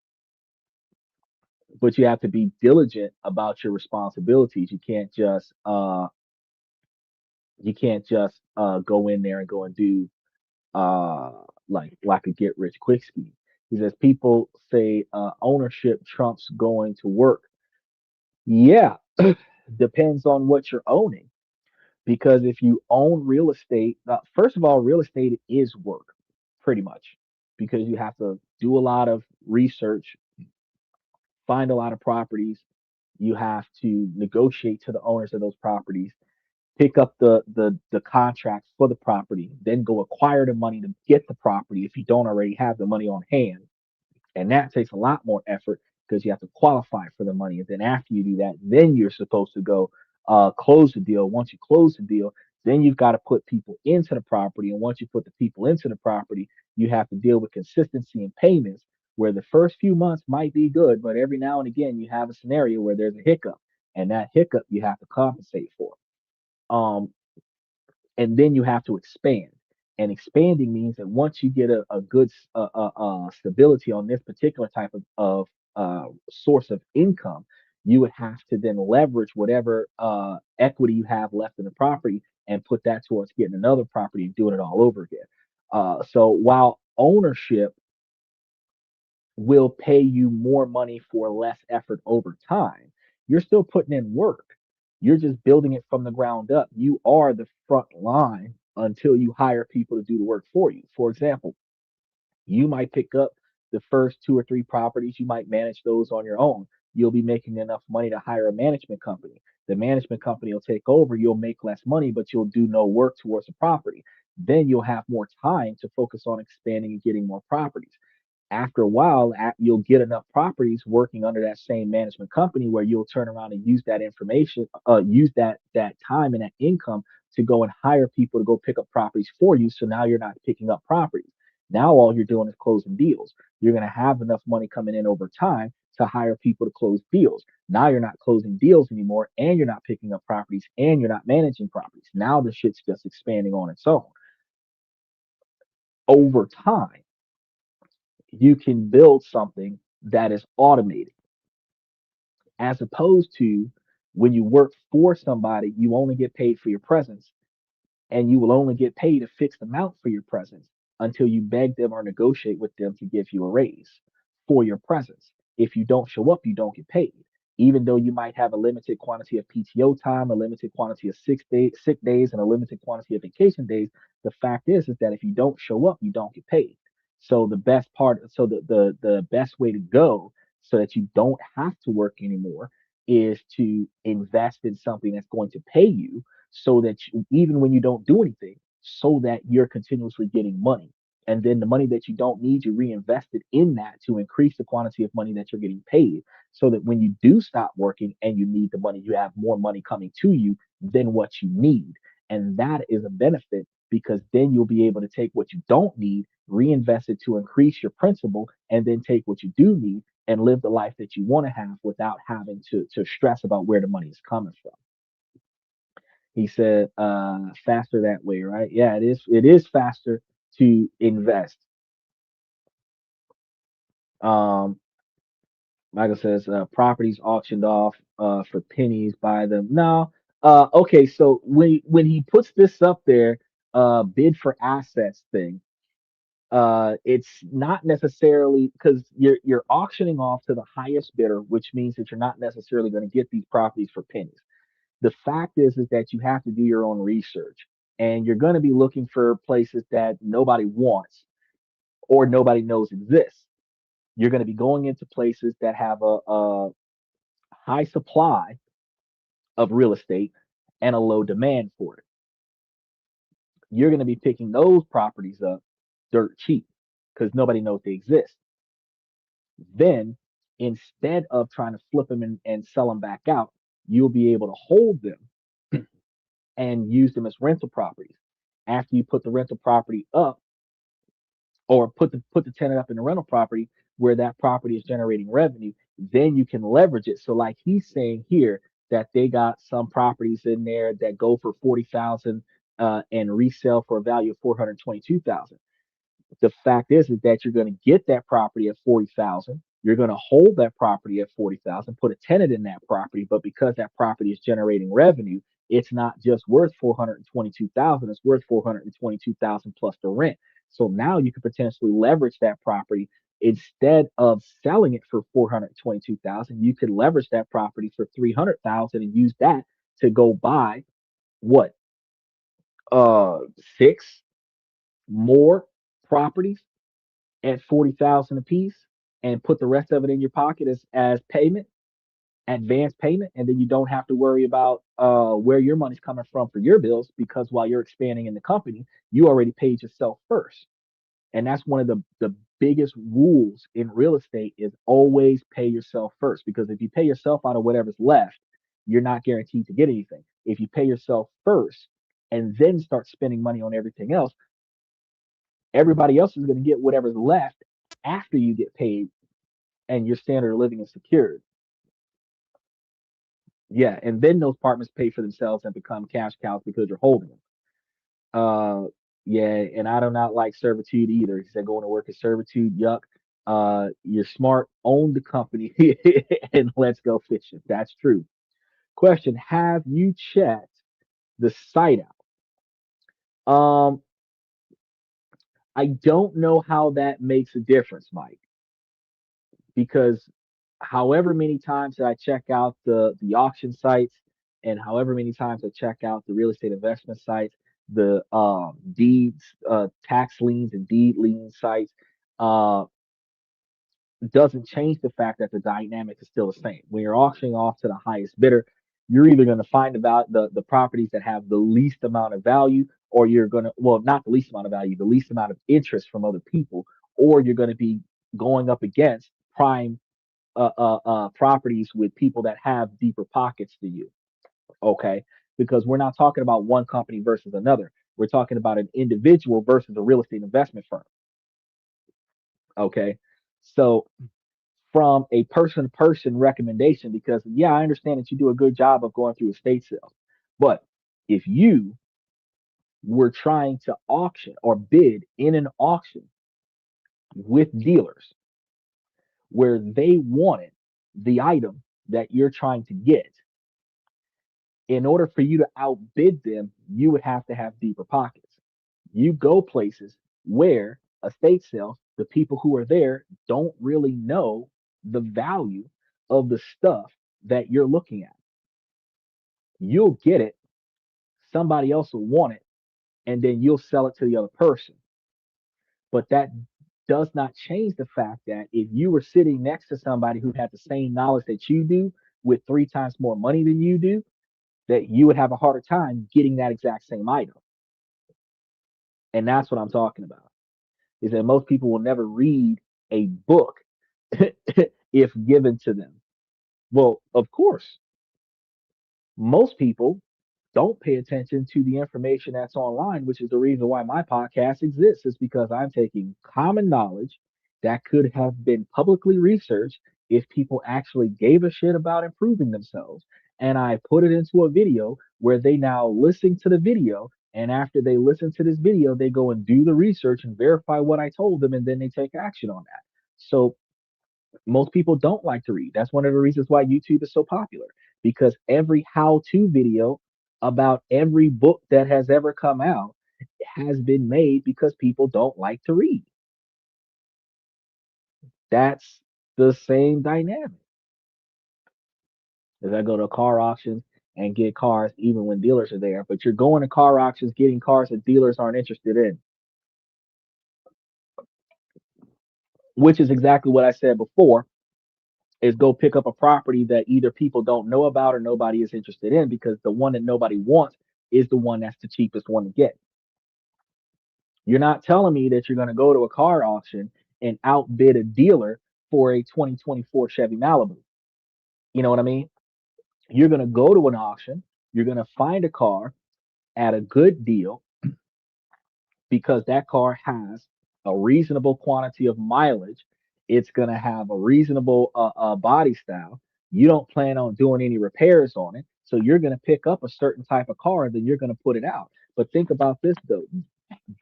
But you have to be diligent about your responsibilities. You can't just go in there and go and do uh like a get rich quick scheme. He says people say ownership trumps going to work. Yeah, depends on what you're owning. Because if you own real estate, first of all, real estate is work, pretty much, because you have to do a lot of research, find a lot of properties. You have to negotiate to the owners of those properties, pick up the contract for the property, then go acquire the money to get the property if you don't already have the money on hand. And that takes a lot more effort because you have to qualify for the money. And then after you do that, then you're supposed to go close the deal. Once you close the deal, then you've got to put people into the property. And once you put the people into the property, you have to deal with consistency in payments, where the first few months might be good, but every now and again you have a scenario where there's a hiccup, and that hiccup you have to compensate for. Um, and then you have to expand. And expanding means that once you get a good stability on this particular type of source of income, you would have to then leverage whatever equity you have left in the property and put that towards getting another property and doing it all over again. So while ownership will pay you more money for less effort over time, you're still putting in work. You're just building it from the ground up. You are the front line until you hire people to do the work for you. For example, you might pick up the first two or three properties, you might manage those on your own. You'll be making enough money to hire a management company. The management company will take over, you'll make less money, but you'll do no work towards the property. Then you'll have more time to focus on expanding and getting more properties. After a while, you'll get enough properties working under that same management company where you'll turn around and use that information, use that time and that income to go and hire people to go pick up properties for you. So now you're not picking up properties. Now all you're doing is closing deals. You're going to have enough money coming in over time to hire people to close deals. Now you're not closing deals anymore, and you're not picking up properties, and you're not managing properties. Now the shit's just expanding on its own. Over time, you can build something that is automated, as opposed to when you work for somebody, you only get paid for your presence, and you will only get paid a fixed amount for your presence. until you beg them or negotiate with them to give you a raise for your presence. If you don't show up, you don't get paid. Even though you might have a limited quantity of PTO time, a limited quantity of sick days, and a limited quantity of vacation days, the fact is that if you don't show up, you don't get paid. So the best way to go so that you don't have to work anymore is to invest in something that's going to pay you so that even when you don't do anything, so that you're continuously getting money. And then the money that you don't need, you reinvest it in that to increase the quantity of money that you're getting paid so that when you do stop working and you need the money, you have more money coming to you than what you need. And that is a benefit because then you'll be able to take what you don't need, reinvest it to increase your principal, and then take what you do need and live the life that you want to have without having to stress about where the money is coming from. He said, faster that way, right? Yeah, it is faster to invest. Um, Michael says, properties auctioned off for pennies, buy them. No. Okay, so when he puts this up there, bid for assets thing, it's not necessarily because you're auctioning off to the highest bidder, which means that you're not necessarily going to get these properties for pennies. The fact is that you have to do your own research, and you're going to be looking for places that nobody wants or nobody knows exist. You're going to be going into places that have a high supply of real estate and a low demand for it. You're going to be picking those properties up dirt cheap because nobody knows they exist. Then, instead of trying to flip them and sell them back out, you'll be able to hold them and use them as rental properties. After you put the rental property up, or put the tenant up in the rental property where that property is generating revenue, then you can leverage it. So like he's saying here that they got some properties in there that go for 40,000 and resell for a value of 422,000. The fact is that you're going to get that property at 40,000. You're going to hold that property at 40,000, put a tenant in that property, but because that property is generating revenue, it's not just worth 422,000, it's worth 422,000 plus the rent. So now you could potentially leverage that property instead of selling it for 422,000, you could leverage that property for 300,000 and use that to go buy what uh six more properties at 40,000 apiece and put the rest of it in your pocket as payment, advance payment, and then you don't have to worry about where your money's coming from for your bills because while you're expanding in the company, you already paid yourself first. And that's one of the biggest rules in real estate is always pay yourself first because if you pay yourself out of whatever's left, you're not guaranteed to get anything. If you pay yourself first and then start spending money on everything else, everybody else is going to get whatever's left after you get paid and your standard of living is secured. Yeah, and then those apartments pay for themselves and become cash cows because you're holding them. Uh, yeah, and I do not like servitude either. He said going to work is servitude. Yuck. You're smart. Own the company and let's go fishing. That's true. Question: have you checked the site out? I don't know how that makes a difference, Mike, because however many times that I check out the auction sites and however many times I check out the real estate investment sites, the deeds, tax liens and deed lien sites, uh, doesn't change the fact that the dynamic is still the same. When you're auctioning off to the highest bidder, you're either going to find about the properties that have the least amount of value, or you're going to, well, not the least amount of value, the least amount of interest from other people, or you're going to be going up against prime properties with people that have deeper pockets to you. Okay, because we're not talking about one company versus another. We're talking about an individual versus a real estate investment firm. Okay, so from a person to person recommendation, because yeah, I understand that you do a good job of going through estate sales, but if you were trying to auction or bid in an auction with dealers where they wanted the item that you're trying to get, in order for you to outbid them, you would have to have deeper pockets. You go places where estate sales, the people who are there don't really know the value of the stuff that you're looking at. You'll get it, somebody else will want it, and then you'll sell it to the other person. But that does not change the fact that if you were sitting next to somebody who had the same knowledge that you do with three times more money than you do, that you would have a harder time getting that exact same item. And that's what I'm talking about. Is that most people will never read a book if given to them. Well, of course, most people don't pay attention to the information that's online, which is the reason why my podcast exists, is because I'm taking common knowledge that could have been publicly researched if people actually gave a shit about improving themselves. And I put it into a video where they now listen to the video. And after they listen to this video, they go and do the research and verify what I told them, and then they take action on that. So most people don't like to read. That's one of the reasons why YouTube is so popular, because every how to video about every book that has ever come out has been made because people don't like to read. That's the same dynamic as I go to car auctions and get cars even when dealers are there. But you're going to car auctions getting cars that dealers aren't interested in, which is exactly what I said before, is go pick up a property that either people don't know about or nobody is interested in, because the one that nobody wants is the one that's the cheapest one to get. You're not telling me that you're going to go to a car auction and outbid a dealer for a 2024 Chevy Malibu. You know what I mean? You're going to go to an auction, you're going to find a car at a good deal because that car has a reasonable quantity of mileage. It's going to have a reasonable body style. You don't plan on doing any repairs on it. So you're going to pick up a certain type of car and then you're going to put it out. But think about this though,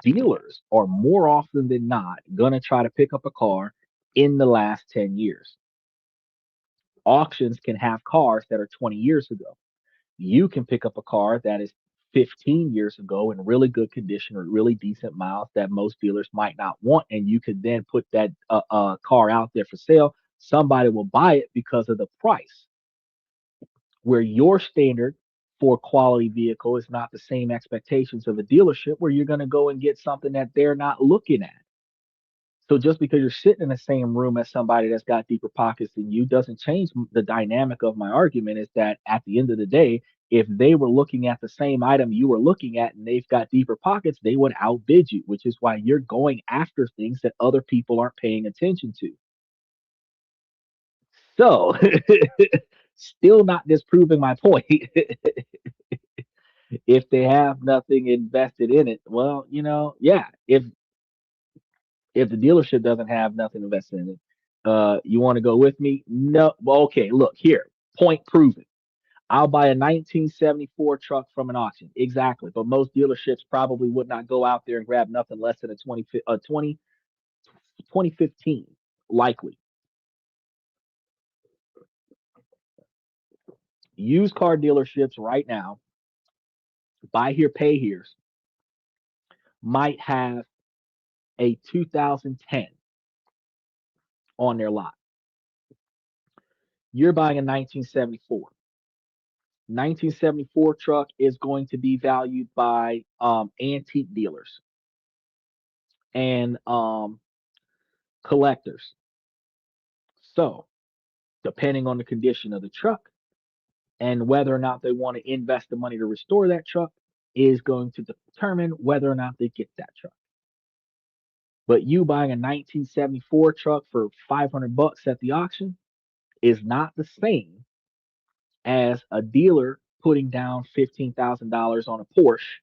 dealers are more often than not going to try to pick up a car in the last 10 years. Auctions can have cars that are 20 years ago. You can pick up a car that is 15 years ago in really good condition or really decent miles that most dealers might not want, and you could then put that car out there for sale. Somebody will buy it because of the price, where your standard for quality vehicle is not the same expectations of a dealership, where you're going to go and get something that they're not looking at. So just because you're sitting in the same room as somebody that's got deeper pockets than you doesn't change the dynamic of my argument. Is that at the end of the day, if they were looking at the same item you were looking at and they've got deeper pockets, they would outbid you, which is why you're going after things that other people aren't paying attention to. So, still not disproving my point. If they have nothing invested in it, well, yeah, if the dealership doesn't have nothing invested in it, you want to go with me? No. Well, okay, look here. Point proven. I'll buy a 1974 truck from an auction. Exactly. But most dealerships probably would not go out there and grab nothing less than a 2015, likely. Used car dealerships right now, buy here, pay here's, might have a 2010 on their lot. You're buying a 1974. 1974 truck is going to be valued by antique dealers and collectors. So, depending on the condition of the truck and whether or not they want to invest the money to restore that truck, is going to determine whether or not they get that truck. But you buying a 1974 truck for 500 bucks at the auction is not the same as a dealer putting down $15,000 on a Porsche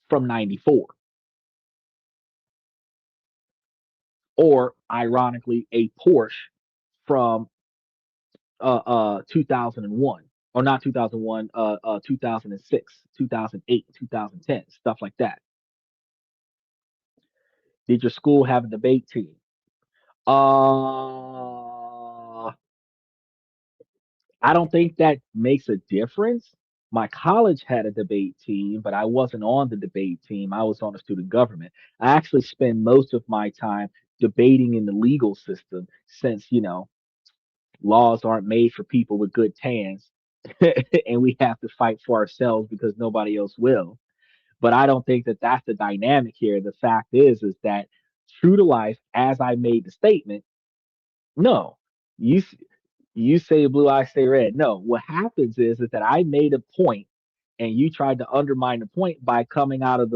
from 94, or ironically a Porsche from 2001, or not 2001, 2006, 2008, 2010, stuff like that. Did your school have a debate team? uh I don't think that makes a difference. My college had a debate team, but I wasn't on the debate team. I was on the student government. I actually spend most of my time debating in the legal system since, laws aren't made for people with good tans and we have to fight for ourselves because nobody else will. But I don't think that that's the dynamic here. The fact is that true to life, as I made the statement, no, you s- you say blue, I say red. No, what happens is that I made a point, and you tried to undermine the point by coming out of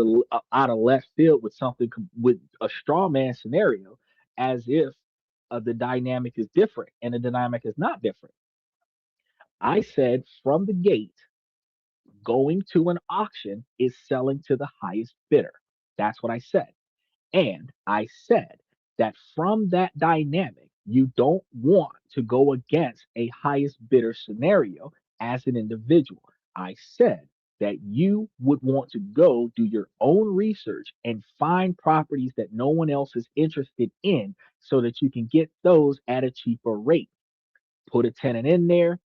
left field with something with a straw man scenario, as if the dynamic is different, and the dynamic is not different. I said from the gate, going to an auction is selling to the highest bidder. That's what I said. And I said that from that dynamic, you don't want to go against a highest bidder scenario as an individual. I said that you would want to go do your own research and find properties that no one else is interested in so that you can get those at a cheaper rate. Put a tenant in there,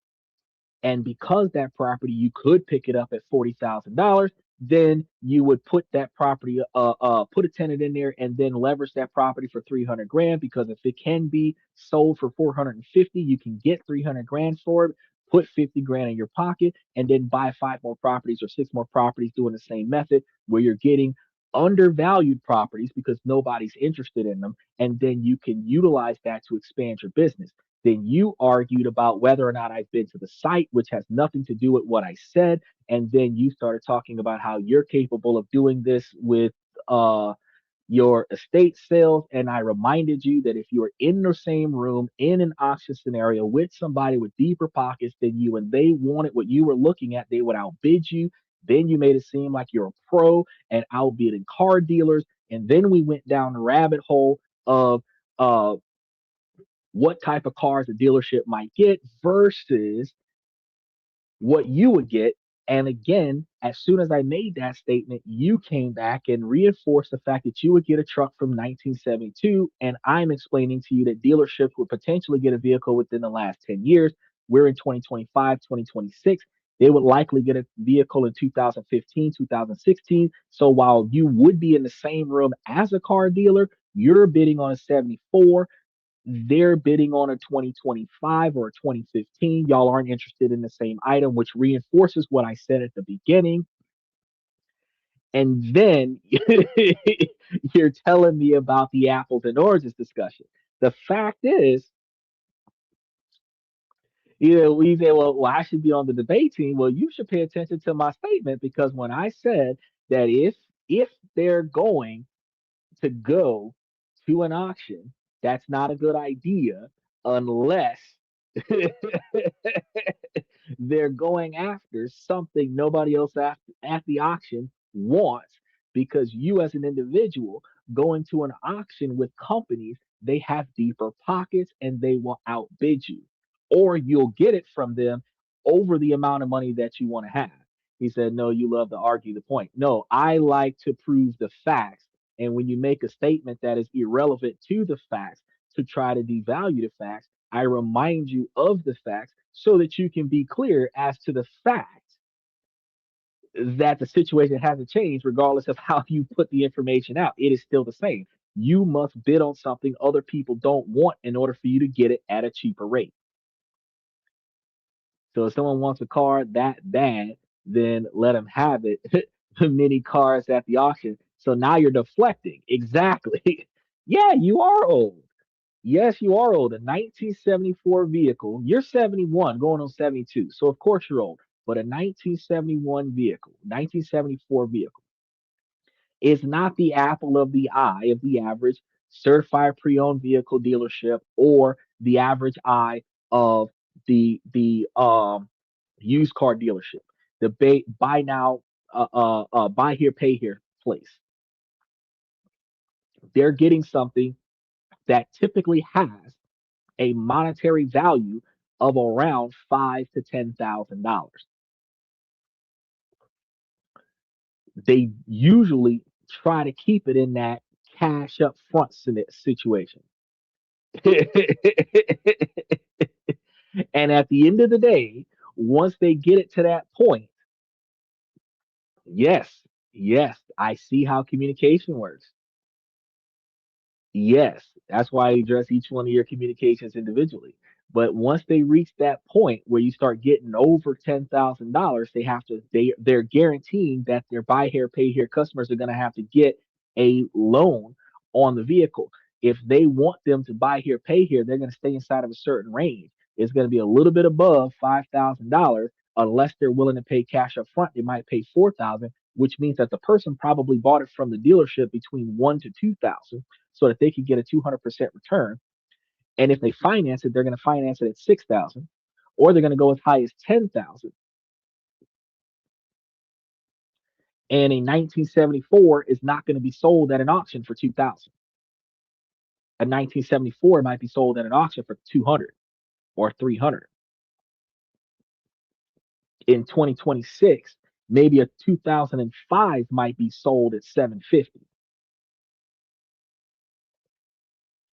and because that property you could pick it up at $40,000, then you would put that property, put a tenant in there, and then leverage that property for 300 grand. Because if it can be sold for 450, you can get 300 grand for it. Put 50 grand in your pocket, and then buy five more properties or six more properties doing the same method where you're getting undervalued properties because nobody's interested in them, and then you can utilize that to expand your business. Then you argued about whether or not I've been to the site, which has nothing to do with what I said. And then you started talking about how you're capable of doing this with uh, your estate sales. And I reminded you that if you were in the same room in an auction scenario with somebody with deeper pockets than you and they wanted what you were looking at, they would outbid you. Then you made it seem like you're a pro and outbidding car dealers. And then we went down the rabbit hole of uh, what type of cars a dealership might get versus what you would get. And again, as soon as I made that statement, you came back and reinforced the fact that you would get a truck from 1972. And I'm explaining to you that dealerships would potentially get a vehicle within the last 10 years. We're in 2025, 2026. They would likely get a vehicle in 2015, 2016. So while you would be in the same room as a car dealer, you're bidding on a 74, they're bidding on a 2025 or a 2015. Y'all aren't interested in the same item, which reinforces what I said at the beginning. And then you're telling me about the apples and oranges discussion. The fact is, we say, well, I should be on the debate team. Well, you should pay attention to my statement because when I said that if they're going to go to an auction, that's not a good idea unless they're going after something nobody else at the auction wants, because you as an individual going to an auction with companies, they have deeper pockets and they will outbid you, or you'll get it from them over the amount of money that you want to have. He said, no, you love to argue the point. No, I like to prove the facts. And when you make a statement that is irrelevant to the facts to try to devalue the facts, I remind you of the facts so that you can be clear as to the fact that the situation hasn't changed, regardless of how you put the information out. It is still the same. You must bid on something other people don't want in order for you to get it at a cheaper rate. So if someone wants a car that bad, then let them have it. Many cars at the auction. So now you're deflecting. Exactly. Yeah, you are old. Yes, you are old. A 1974 vehicle. You're 71, going on 72. So of course you're old. But a 1971 vehicle, 1974 vehicle, is not the apple of the eye of the average certified pre-owned vehicle dealership or the average eye of the used car dealership. The buy now, buy here, pay here place. They're getting something that typically has a monetary value of around $5,000 to $10,000. They usually try to keep it in that cash up front situation. And at the end of the day, once they get it to that point, Yes, yes, I see how communication works. Yes, that's why you address each one of your communications individually. But once they reach that point where you start getting over $10,000, they're guaranteeing that their buy here, pay here customers are going to have to get a loan on the vehicle. If they want them to buy here, pay here, they're going to stay inside of a certain range. It's going to be a little bit above $5,000 unless they're willing to pay cash up front. They might pay 4,000, which means that the person probably bought it from the dealership between 1 to 2,000 so that they could get a 200% return. And if they finance it, they're going to finance it at 6,000, or they're going to go as high as 10,000. And a 1974 is not going to be sold at an auction for 2,000. A 1974 might be sold at an auction for 200 or 300. In 2026, maybe a 2005 might be sold at 750.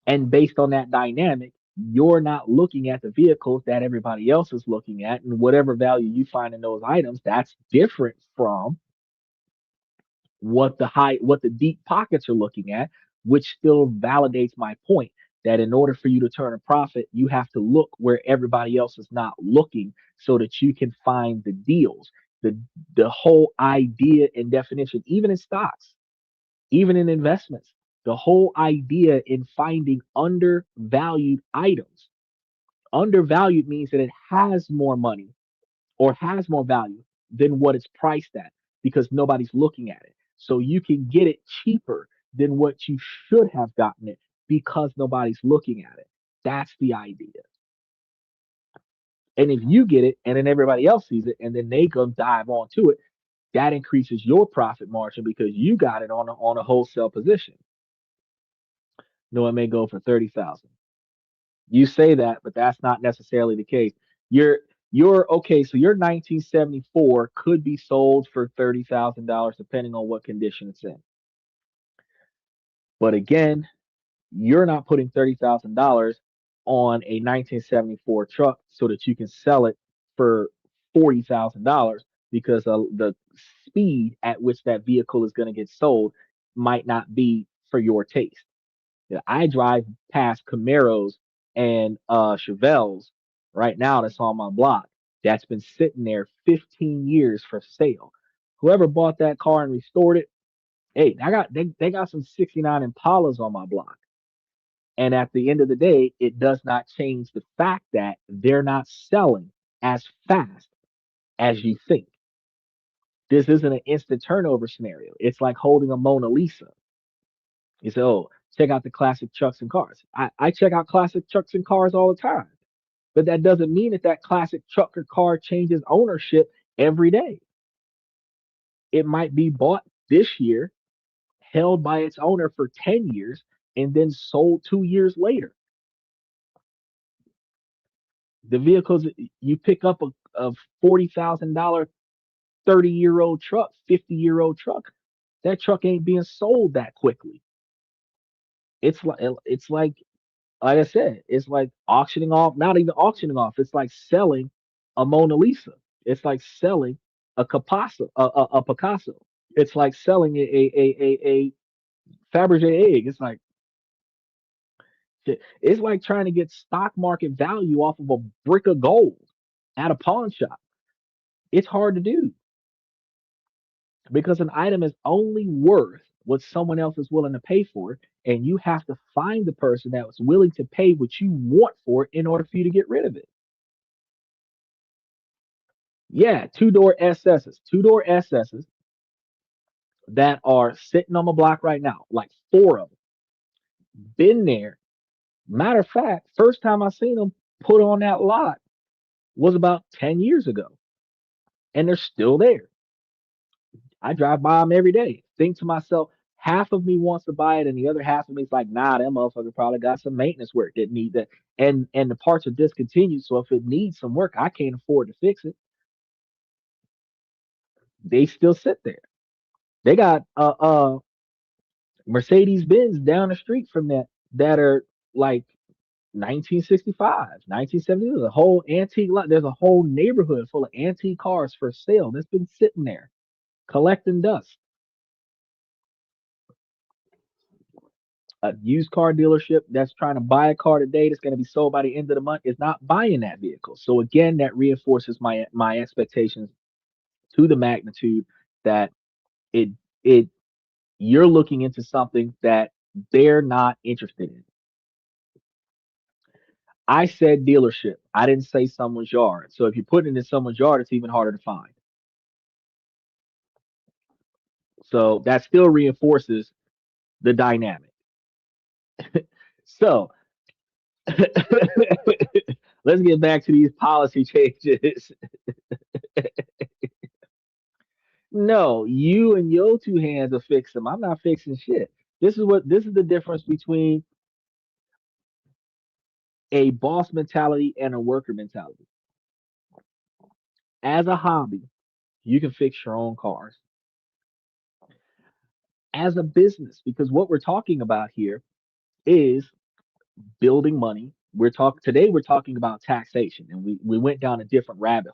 And based on that dynamic, you're not looking at the vehicles that everybody else is looking at, and whatever value you find in those items, that's different from what the deep pockets are looking at, which still validates my point that in order for you to turn a profit, you have to look where everybody else is not looking so that you can find the deals. The whole idea and definition, even in stocks, even in investments, the whole idea in finding undervalued items. Undervalued means that it has more money or has more value than what it's priced at because nobody's looking at it. So you can get it cheaper than what you should have gotten it because nobody's looking at it. That's the idea. And if you get it and then everybody else sees it and then they go dive onto it, that increases your profit margin because you got it on a wholesale position. No, it may go for 30,000. You say that, but that's not necessarily the case. You're you're okay, so your 1974 could be sold for $30,000 depending on what condition it's in. But again, you're not putting $30,000 on a 1974 truck so that you can sell it for $40,000 because the speed at which that vehicle is going to get sold might not be for your taste. Yeah, I drive past Camaros and Chevelles right now that's on my block that's been sitting there 15 years for sale. Whoever bought that car and restored it, hey, they got some 69 Impalas on my block. And at the end of the day, it does not change the fact that they're not selling as fast as you think. This isn't an instant turnover scenario. It's like holding a Mona Lisa. You say, oh, check out the classic trucks and cars. I check out classic trucks and cars all the time. But that doesn't mean that that classic truck or car changes ownership every day. It might be bought this year, held by its owner for 10 years, and then sold 2 years later. The vehicles you pick up a $40,000, 30-year-old truck, 50-year-old truck, that truck ain't being sold that quickly. It's like I said, it's like auctioning off, not even auctioning off. It's like selling a Mona Lisa. It's like selling a Picasso. It's like selling a Fabergé egg. It's like trying to get stock market value off of a brick of gold at a pawn shop. It's hard to do because an item is only worth what someone else is willing to pay for it, and you have to find the person that was willing to pay what you want for it in order for you to get rid of it. Yeah, two-door SSs that are sitting on the block right now, like four of them. Been there. Matter of fact, first time I seen them put on that lot was about 10 years ago, and they're still there. I drive by them every day. Think to myself, half of me wants to buy it, and the other half of me is like, nah, that motherfucker probably got some maintenance work that need that, and the parts are discontinued. So if it needs some work, I can't afford to fix it. They still sit there. They got Mercedes Benz down the street from that are like 1965, 1970. There's a whole antique lot. There's a whole neighborhood full of antique cars for sale that's been sitting there. collecting dust. A used car dealership that's trying to buy a car today that's going to be sold by the end of the month is not buying that vehicle. So again, that reinforces my expectations to the magnitude that it it you're looking into something that they're not interested in. I said dealership. I didn't say someone's yard. So if you put it in someone's yard, it's even harder to find. So that still reinforces the dynamic. So let's get back to these policy changes. No, you and your two hands will fix them. I'm not fixing shit. This is the difference between a boss mentality and a worker mentality. As a hobby, you can fix your own cars. As a business, because what we're talking about here is building money. We're talking about taxation, and we went down a different rabbit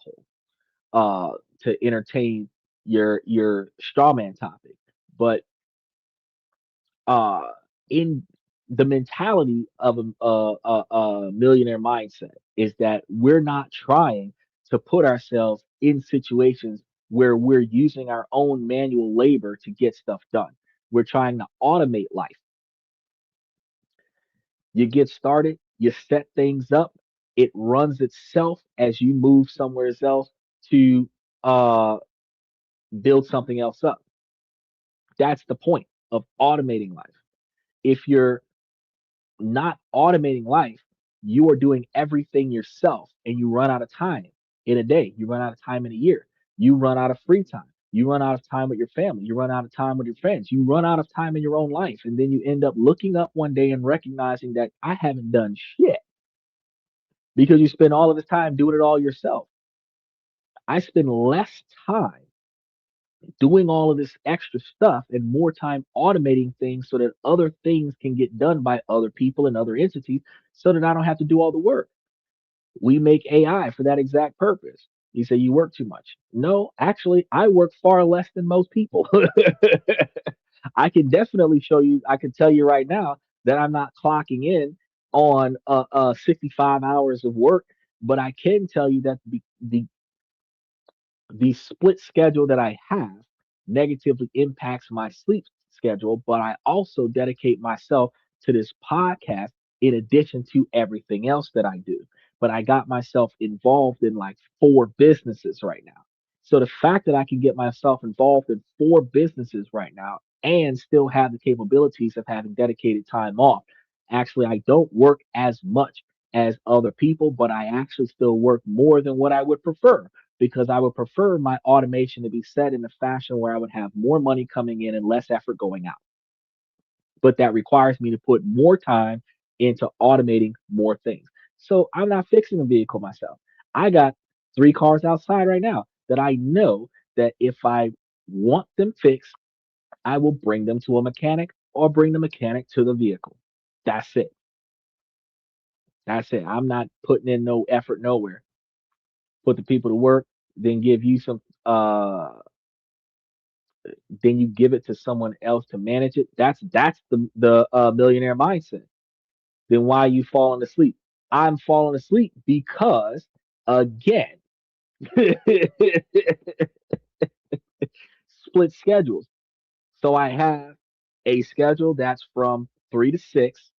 hole to entertain your straw man topic. But uh, in the mentality of a millionaire mindset is that we're not trying to put ourselves in situations where we're using our own manual labor to get stuff done. We're trying to automate life. You get started, you set things up, it runs itself as you move somewhere else to uh, build something else up. That's the point of automating life. If you're not automating life, you are doing everything yourself and you run out of time in a day. You run out of time in a year. You run out of free time. You run out of time with your family. You run out of time with your friends. You run out of time in your own life. And then you end up looking up one day and recognizing that I haven't done shit because you spend all of this time doing it all yourself. I spend less time doing all of this extra stuff and more time automating things so that other things can get done by other people and other entities so that I don't have to do all the work. We make AI for that exact purpose. You say you work too much. No, actually, I work far less than most people. I can definitely show you, I can tell you right now that I'm not clocking in on 65 hours of work, but I can tell you that the split schedule that I have negatively impacts my sleep schedule, but I also dedicate myself to this podcast in addition to everything else that I do. But I got myself involved in like four businesses right now. So the fact that I can get myself involved in four businesses right now and still have the capabilities of having dedicated time off. Actually, I don't work as much as other people, but I actually still work more than what I would prefer because I would prefer my automation to be set in a fashion where I would have more money coming in and less effort going out. But that requires me to put more time into automating more things. So I'm not fixing a vehicle myself. I got three cars outside right now that I know that if I want them fixed, I will bring them to a mechanic or bring the mechanic to the vehicle. That's it. That's it. I'm not putting in no effort nowhere. Put the people to work, then give you some then you give it to someone else to manage it. That's the millionaire mindset. Then why are you falling asleep? I'm falling asleep because again, split schedules. So I have a schedule that's from 3 to 6.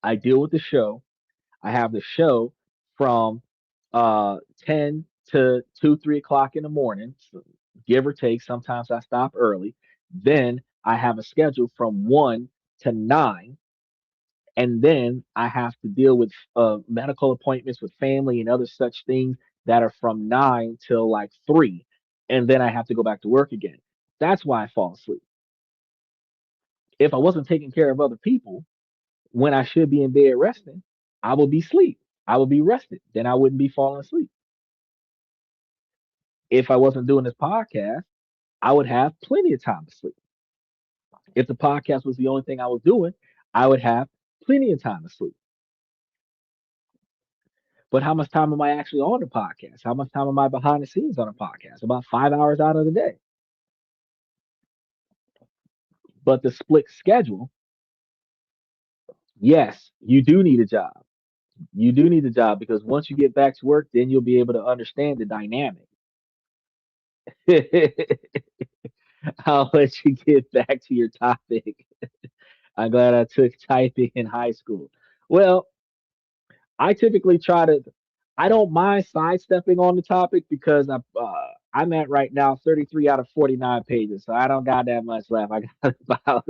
I deal with the show. I have the show from 10 to 2, 3 o'clock in the morning, so give or take. Sometimes I stop early. Then I have a schedule from 1 to 9. And then I have to deal with medical appointments with family and other such things that are from 9 till like 3. And then I have to go back to work again. That's why I fall asleep. If I wasn't taking care of other people when I should be in bed resting, I would be asleep. I would be rested. Then I wouldn't be falling asleep. If I wasn't doing this podcast, I would have plenty of time to sleep. If the podcast was the only thing I was doing, I would have plenty of time to sleep. But how much time am I actually on the podcast? How much time am I behind the scenes on a podcast? About 5 hours out of the day. But the split schedule, yes, you do need a job. You do need a job because once you get back to work, then you'll be able to understand the dynamic. I'll let you get back to your topic. I'm glad I took typing in high school. Well, I typically try to. I don't mind sidestepping on the topic because I'm at right now 33 out of 49 pages, so I don't got that much left. I got about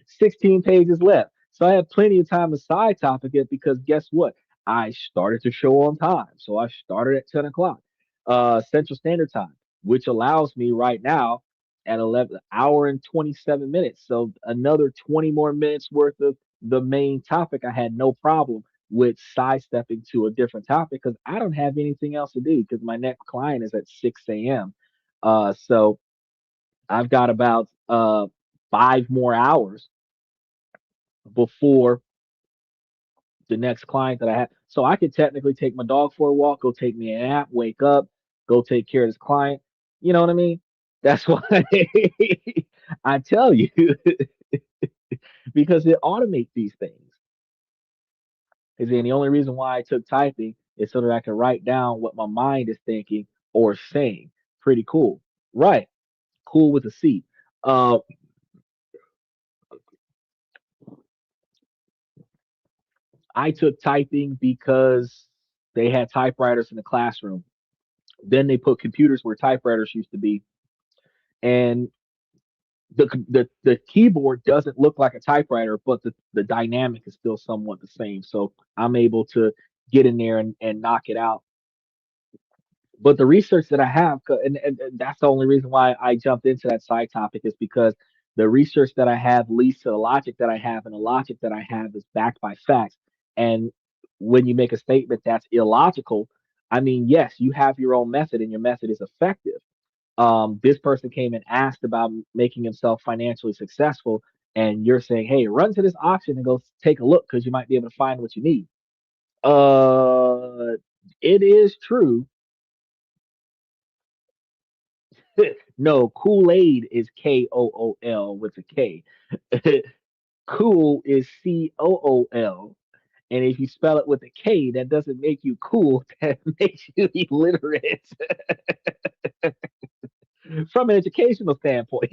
16 pages left, so I have plenty of time to side topic it because guess what? I started the show on time, so I started at 10 o'clock Central Standard Time, which allows me right now at 11 hour and 27 minutes. So another 20 more minutes worth of the main topic. I had no problem with sidestepping to a different topic because I don't have anything else to do because my next client is at 6 a.m. So I've got about 5 more hours before the next client that I have. So I could technically take my dog for a walk, go take me a nap, wake up, go take care of this client. You know what I mean? That's why I tell you because it automates these things. Is then the only reason why I took typing is so that I can write down what my mind is thinking or saying. Pretty cool. Right. Cool with a C. Uh, I took typing because they had typewriters in the classroom. Then they put computers where typewriters used to be. And the keyboard doesn't look like a typewriter, but the dynamic is still somewhat the same. So I'm able to get in there and knock it out. But the research that I have, and that's the only reason why I jumped into that side topic is because the research that I have leads to the logic that I have, and the logic that I have is backed by facts. And when you make a statement that's illogical, I mean, yes, you have your own method, and your method is effective. This person came and asked about making himself financially successful, and you're saying, "Hey, run to this auction and go take a look because you might be able to find what you need." Uh, it is true. No, Kool Aid is Kool with a K. Cool is Cool. And if you spell it with a K, that doesn't make you cool. That makes you illiterate from an educational standpoint.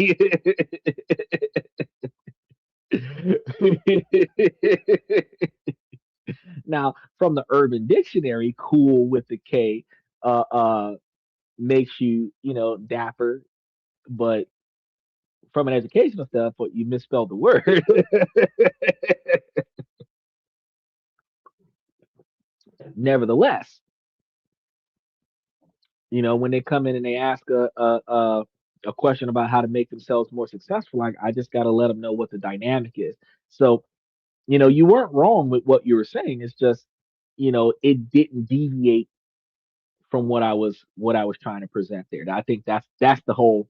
Now, from the Urban Dictionary, cool with the K makes you, dapper. But from an educational standpoint, you misspelled the word. Nevertheless, when they come in and they ask a question about how to make themselves more successful, like I just got to let them know what the dynamic is. So, you weren't wrong with what you were saying. It's just, it didn't deviate from what I was trying to present there. I think that's the whole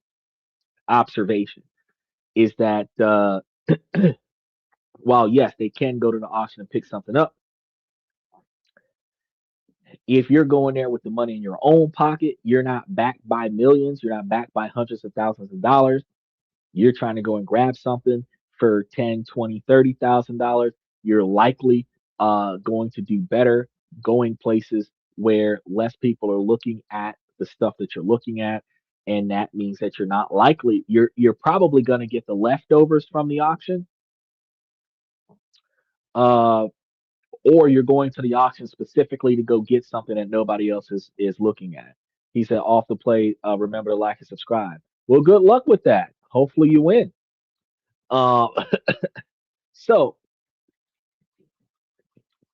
observation is that while yes, they can go to the auction and pick something up, if you're going there with the money in your own pocket, you're not backed by millions, you're not backed by hundreds of thousands of dollars. You're trying to go and grab something for 10, 20, $30,000. You're likely going to do better going places where less people are looking at the stuff that you're looking at. And that means that you're not likely, you're probably going to get the leftovers from the auction. Uh, or you're going to the auction specifically to go get something that nobody else is looking at. He said, off the plate, remember to like and subscribe. Well, good luck with that. Hopefully you win. Uh, so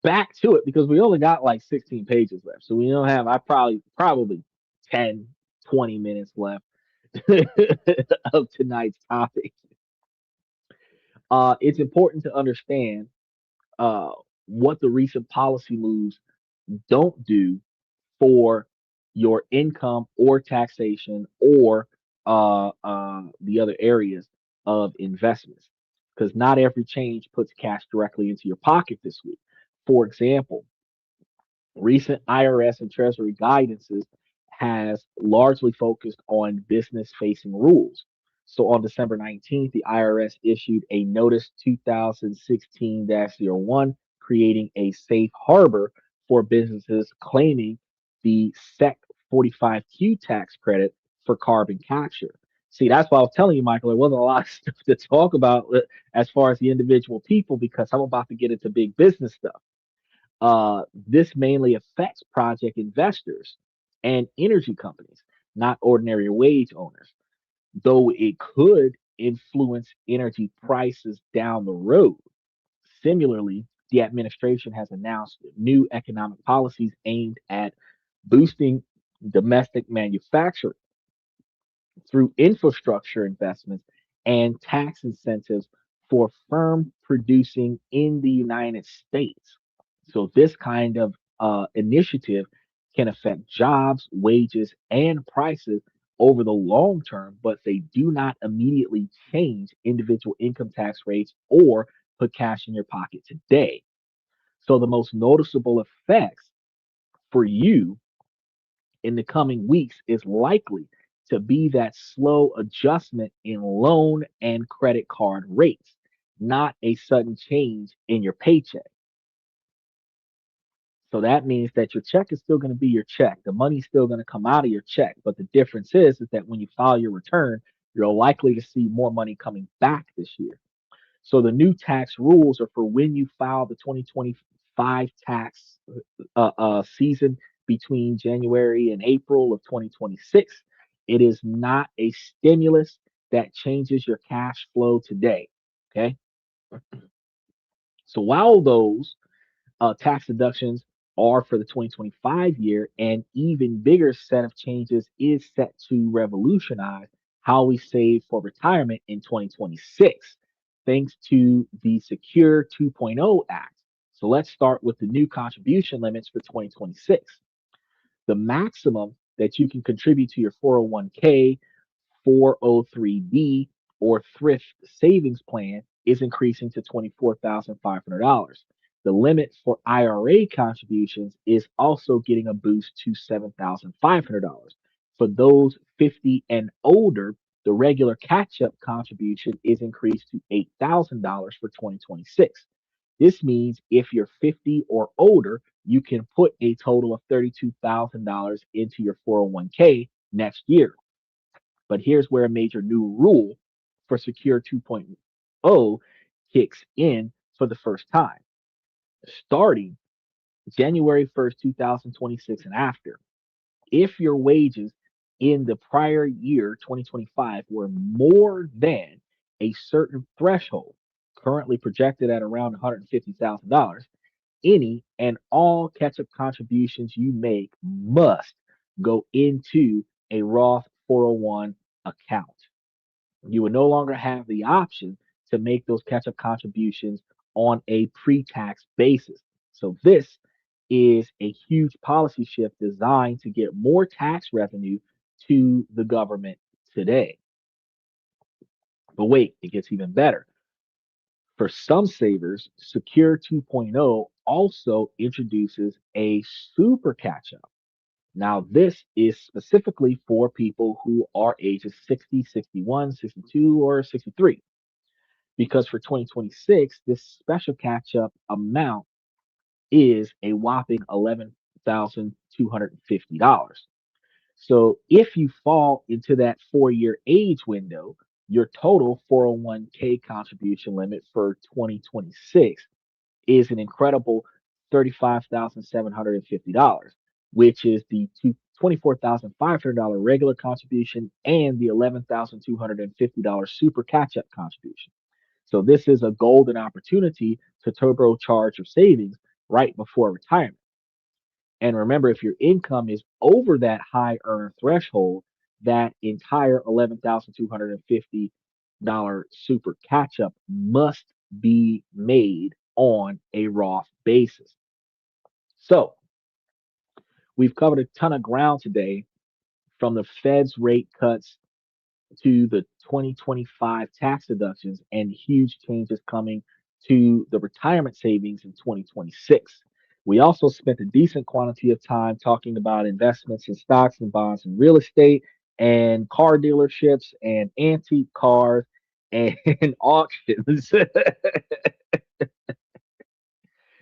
back to it because we only got like 16 pages left. So we don't have, I probably 10, 20 minutes left of tonight's topic. It's important to understand uh, what the recent policy moves don't do for your income or taxation or the other areas of investments. Because not every change puts cash directly into your pocket this week. For example, recent IRS and Treasury guidances has largely focused on business facing rules. So on December 19th, the IRS issued a notice 2016-01 creating a safe harbor for businesses claiming the SEC 45Q tax credit for carbon capture. See, that's why I was telling you, Michael, there wasn't a lot of stuff to talk about as far as the individual people because I'm about to get into big business stuff. This mainly affects project investors and energy companies, not ordinary wage owners, though it could influence energy prices down the road. Similarly, the administration has announced new economic policies aimed at boosting domestic manufacturing through infrastructure investments and tax incentives for firm producing in the United States. So this kind of initiative can affect jobs, wages, and prices over the long term, but they do not immediately change individual income tax rates or put cash in your pocket today. So the most noticeable effects for you in the coming weeks is likely to be that slow adjustment in loan and credit card rates, not a sudden change in your paycheck. So that means that your check is still going to be your check. The money's still going to come out of your check. But the difference is that when you file your return, you're likely to see more money coming back this year. So the new tax rules are for when you file the 2025 tax season between January and April of 2026. It is not a stimulus that changes your cash flow today. Okay. So while those tax deductions are for the 2025 year, an even bigger set of changes is set to revolutionize how we save for retirement in 2026, thanks to the Secure 2.0 Act. So let's start with the new contribution limits for 2026. The maximum that you can contribute to your 401k, 403b, or thrift savings plan is increasing to $24,500. The limit for IRA contributions is also getting a boost to $7,500. For those 50 and older, the regular catch up contribution is increased to $8,000 for 2026. This means if you're 50 or older, you can put a total of $32,000 into your 401k next year. But here's where a major new rule for Secure 2.0 kicks in for the first time. Starting January 1st, 2026 and after, if your wages in the prior year, 2025, were more than a certain threshold, currently projected at around $150,000, any and all catch up contributions you make must go into a Roth 401 account. You will no longer have the option to make those catch up contributions on a pre tax basis. So, this is a huge policy shift designed to get more tax revenue to the government today. But wait, it gets even better. For some savers, Secure 2.0 also introduces a super catch up. Now, this is specifically for people who are ages 60, 61, 62, or 63. Because for 2026, this special catch up amount is a whopping $11,250. So if you fall into that 4-year age window, your total 401k contribution limit for 2026 is an incredible $35,750, which is the $24,500 regular contribution and the $11,250 super catch up contribution. So this is a golden opportunity to turbocharge your savings right before retirement. And remember, if your income is over that high earner threshold, that entire $11,250 super catch up must be made on a Roth basis. So we've covered a ton of ground today from the Fed's rate cuts to the 2025 tax deductions and huge changes coming to the retirement savings in 2026. We also spent a decent quantity of time talking about investments in stocks and bonds and real estate and car dealerships and antique cars and auctions.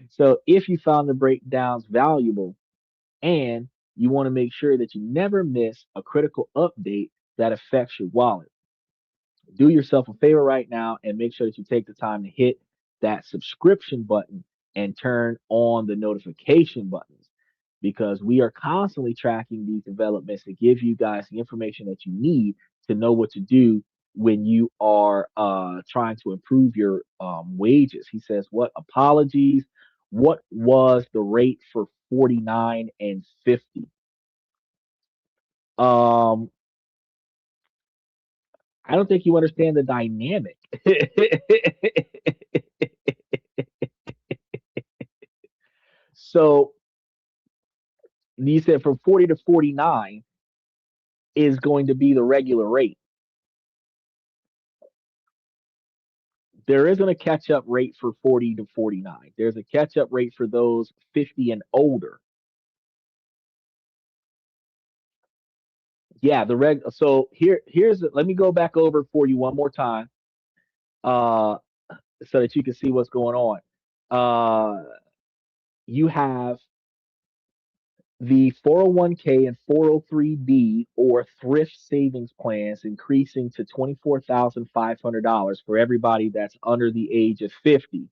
So if you found the breakdowns valuable and you want to make sure that you never miss a critical update that affects your wallet, do yourself a favor right now and make sure that you take the time to hit that subscription button and turn on the notification buttons because we are constantly tracking these developments to give you guys the information that you need to know what to do when you are trying to improve your wages. He says, what apologies? What was the rate for 49 and 50? Um, I don't think you understand the dynamic. So you said from 40 to 49 is going to be the regular rate. There isn't a catch up rate for 40 to 49. There's a catch up rate for those 50 and older. Yeah, the reg. So here's let me go back over for you one more time, uh, so that you can see what's going on. Uh, you have the 401k and 403b or thrift savings plans increasing to $24,500 for everybody that's under the age of 50.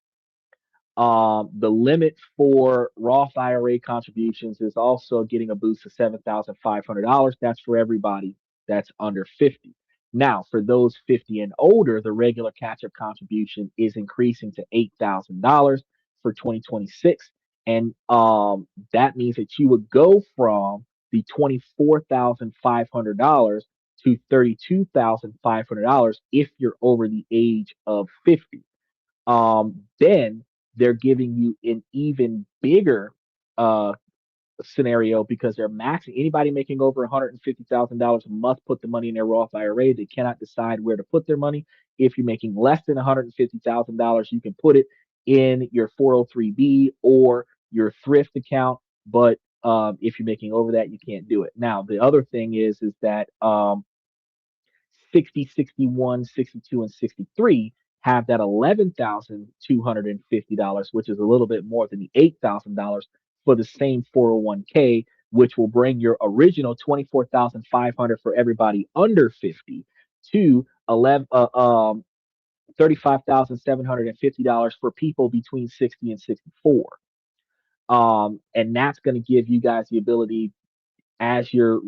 The limit for Roth IRA contributions is also getting a boost of $7,500. That's for everybody that's under 50. Now, for those 50 and older, the regular catch up contribution is increasing to $8,000 for 2026. And that means that you would go from the $24,500 to $32,500 if you're over the age of 50. Then they're giving you an even bigger uh, scenario because they're maxing anybody making over $150,000 must put the money in their Roth IRA. They cannot decide where to put their money. If you're making less than $150,000, you can put it in your 403b or your thrift account. But if you're making over that, you can't do it. Now, the other thing is that 60, 61, 62, and 63 have that $11,250, which is a little bit more than the $8,000 for the same 401k, which will bring your original 24,500 for everybody under 50 to 35,750 for people between 60 and 64. And that's going to give you guys the ability as you're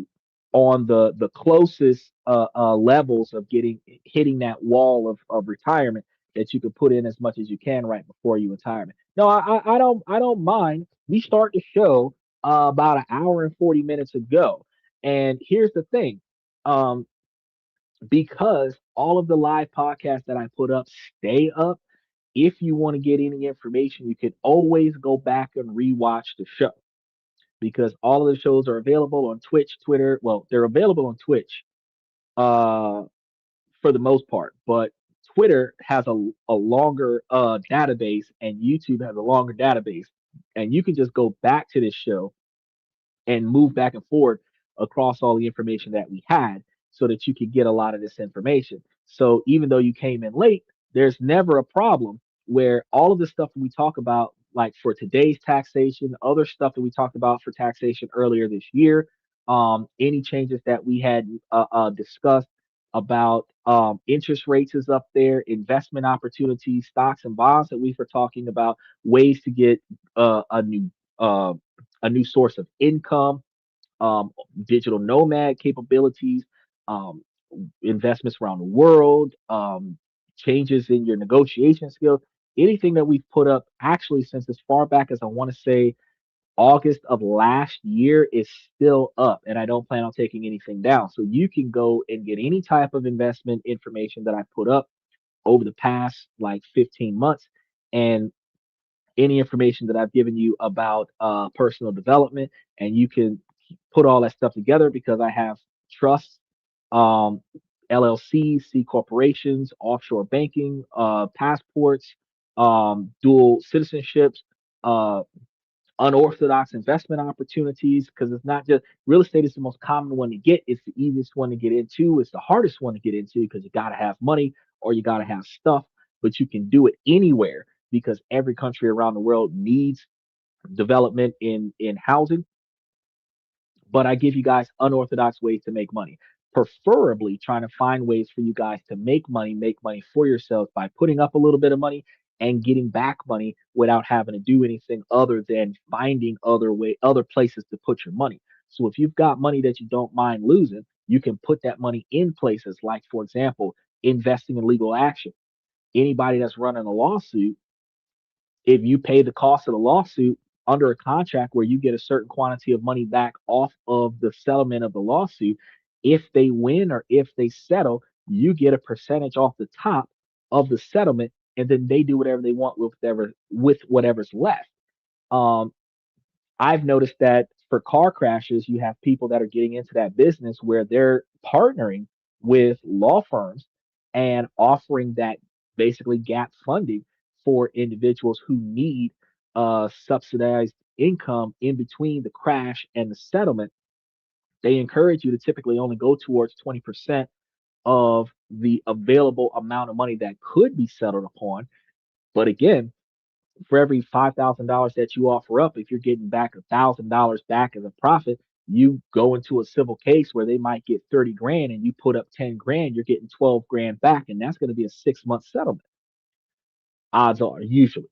on the closest levels of getting hitting that wall of retirement that you could put in as much as you can right before you retirement. No, I don't mind. We start the show about an hour and 40 minutes ago, and here's the thing. Um, because all of the live podcasts that I put up stay up. If you want to get any information, you can always go back and rewatch the show because all of the shows are available on Twitch, Twitter. Well, they're available on Twitch uh, for the most part, but Twitter has a longer database and YouTube has a longer database. And you can just go back to this show and move back and forth across all the information that we had so that you could get a lot of this information. So even though you came in late, there's never a problem where all of the stuff that we talk about, like for today's taxation, other stuff that we talked about for taxation earlier this year, any changes that we had discussed about interest rates is up there, investment opportunities, stocks and bonds that we were talking about, ways to get uh, a new source of income, um, digital nomad capabilities, um, investments around the world, changes in your negotiation skills. Anything that we've put up actually since as far back as I want to say August of last year is still up, and I don't plan on taking anything down. So you can go and get any type of investment information that I put up over the past like 15 months. And any information that I've given you about personal development, and you can put all that stuff together because I have trusts, um, LLCs, C corporations, offshore banking, passports, dual citizenships, uh, unorthodox investment opportunities, because it's not just real estate is the most common one to get. It's the easiest one to get into. It's the hardest one to get into because you got to have money or you got to have stuff, but you can do it anywhere because every country around the world needs development in housing. But I give you guys unorthodox ways to make money. Preferably trying to find ways for you guys to make money for yourselves by putting up a little bit of money and getting back money without having to do anything other than finding other places to put your money. So if you've got money that you don't mind losing, you can put that money in places like, for example, investing in legal action. Anybody that's running a lawsuit, if you pay the cost of the lawsuit under a contract where you get a certain quantity of money back off of the settlement of the lawsuit, if they win or if they settle, you get a percentage off the top of the settlement, and then they do whatever they want with whatever's left. Um, I've noticed that for car crashes, you have people that are getting into that business where they're partnering with law firms and offering that basically gap funding for individuals who need subsidized income in between the crash and the settlement. They encourage you to typically only go towards 20% of the available amount of money that could be settled upon. But again, for every $5,000 that you offer up, if you're getting back $1,000 back as a profit, you go into a civil case where they might get 30 grand and you put up 10 grand, you're getting 12 grand back, and that's going to be a 6 month settlement. Odds are, usually,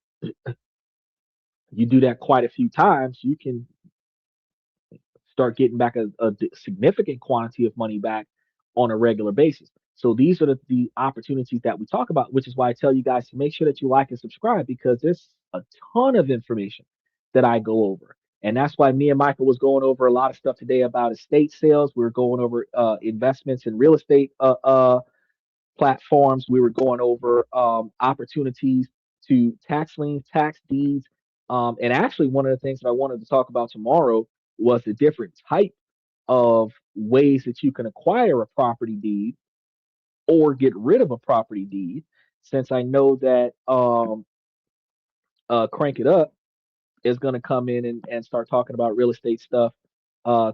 you do that quite a few times, you can start getting back a significant quantity of money back on a regular basis. So these are the opportunities that we talk about, which is why I tell you guys to make sure that you like and subscribe because there's a ton of information that I go over. And that's why me and Michael was going over a lot of stuff today about estate sales. We were going over investments in real estate platforms. We were going over opportunities to tax liens, tax deeds. And actually, one of the things that I wanted to talk about tomorrow was the different type of ways that you can acquire a property deed or get rid of a property deed. Since I know that Crank It Up is going to come in and start talking about real estate stuff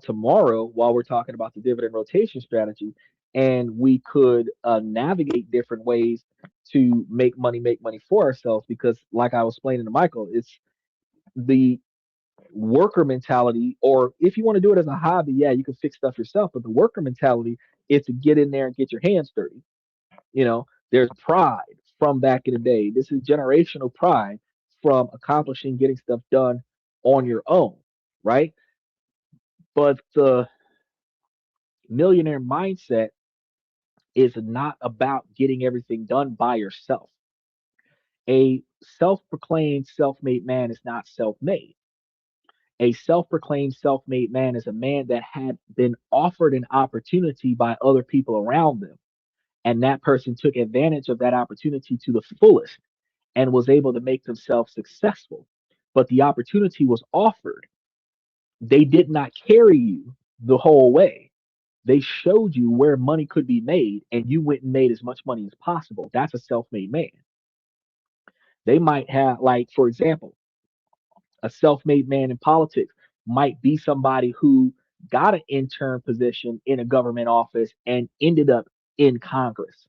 tomorrow while we're talking about the dividend rotation strategy. And we could navigate different ways to make money for ourselves. Because, like I was explaining to Michael, it's the worker mentality, or if you want to do it as a hobby, yeah, you can fix stuff yourself. But the worker mentality is to get in there and get your hands dirty. You know, there's pride from back in the day. This is generational pride from accomplishing getting stuff done on your own, right? But the millionaire mindset is not about getting everything done by yourself. A self proclaimed self made man is not self made. A self proclaimed self made man is a man that had been offered an opportunity by other people around them. And that person took advantage of that opportunity to the fullest and was able to make themselves successful. But the opportunity was offered. They did not carry you the whole way. They showed you where money could be made, and you went and made as much money as possible. That's a self made man. They might have, like, for example, a self made man in politics might be somebody who got an intern position in a government office and ended up in Congress.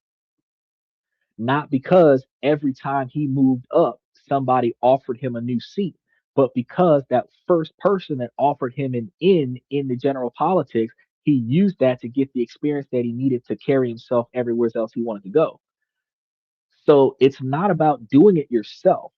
Not because every time he moved up, somebody offered him a new seat, but because that first person that offered him an in the general politics, he used that to get the experience that he needed to carry himself everywhere else he wanted to go. So it's not about doing it yourself.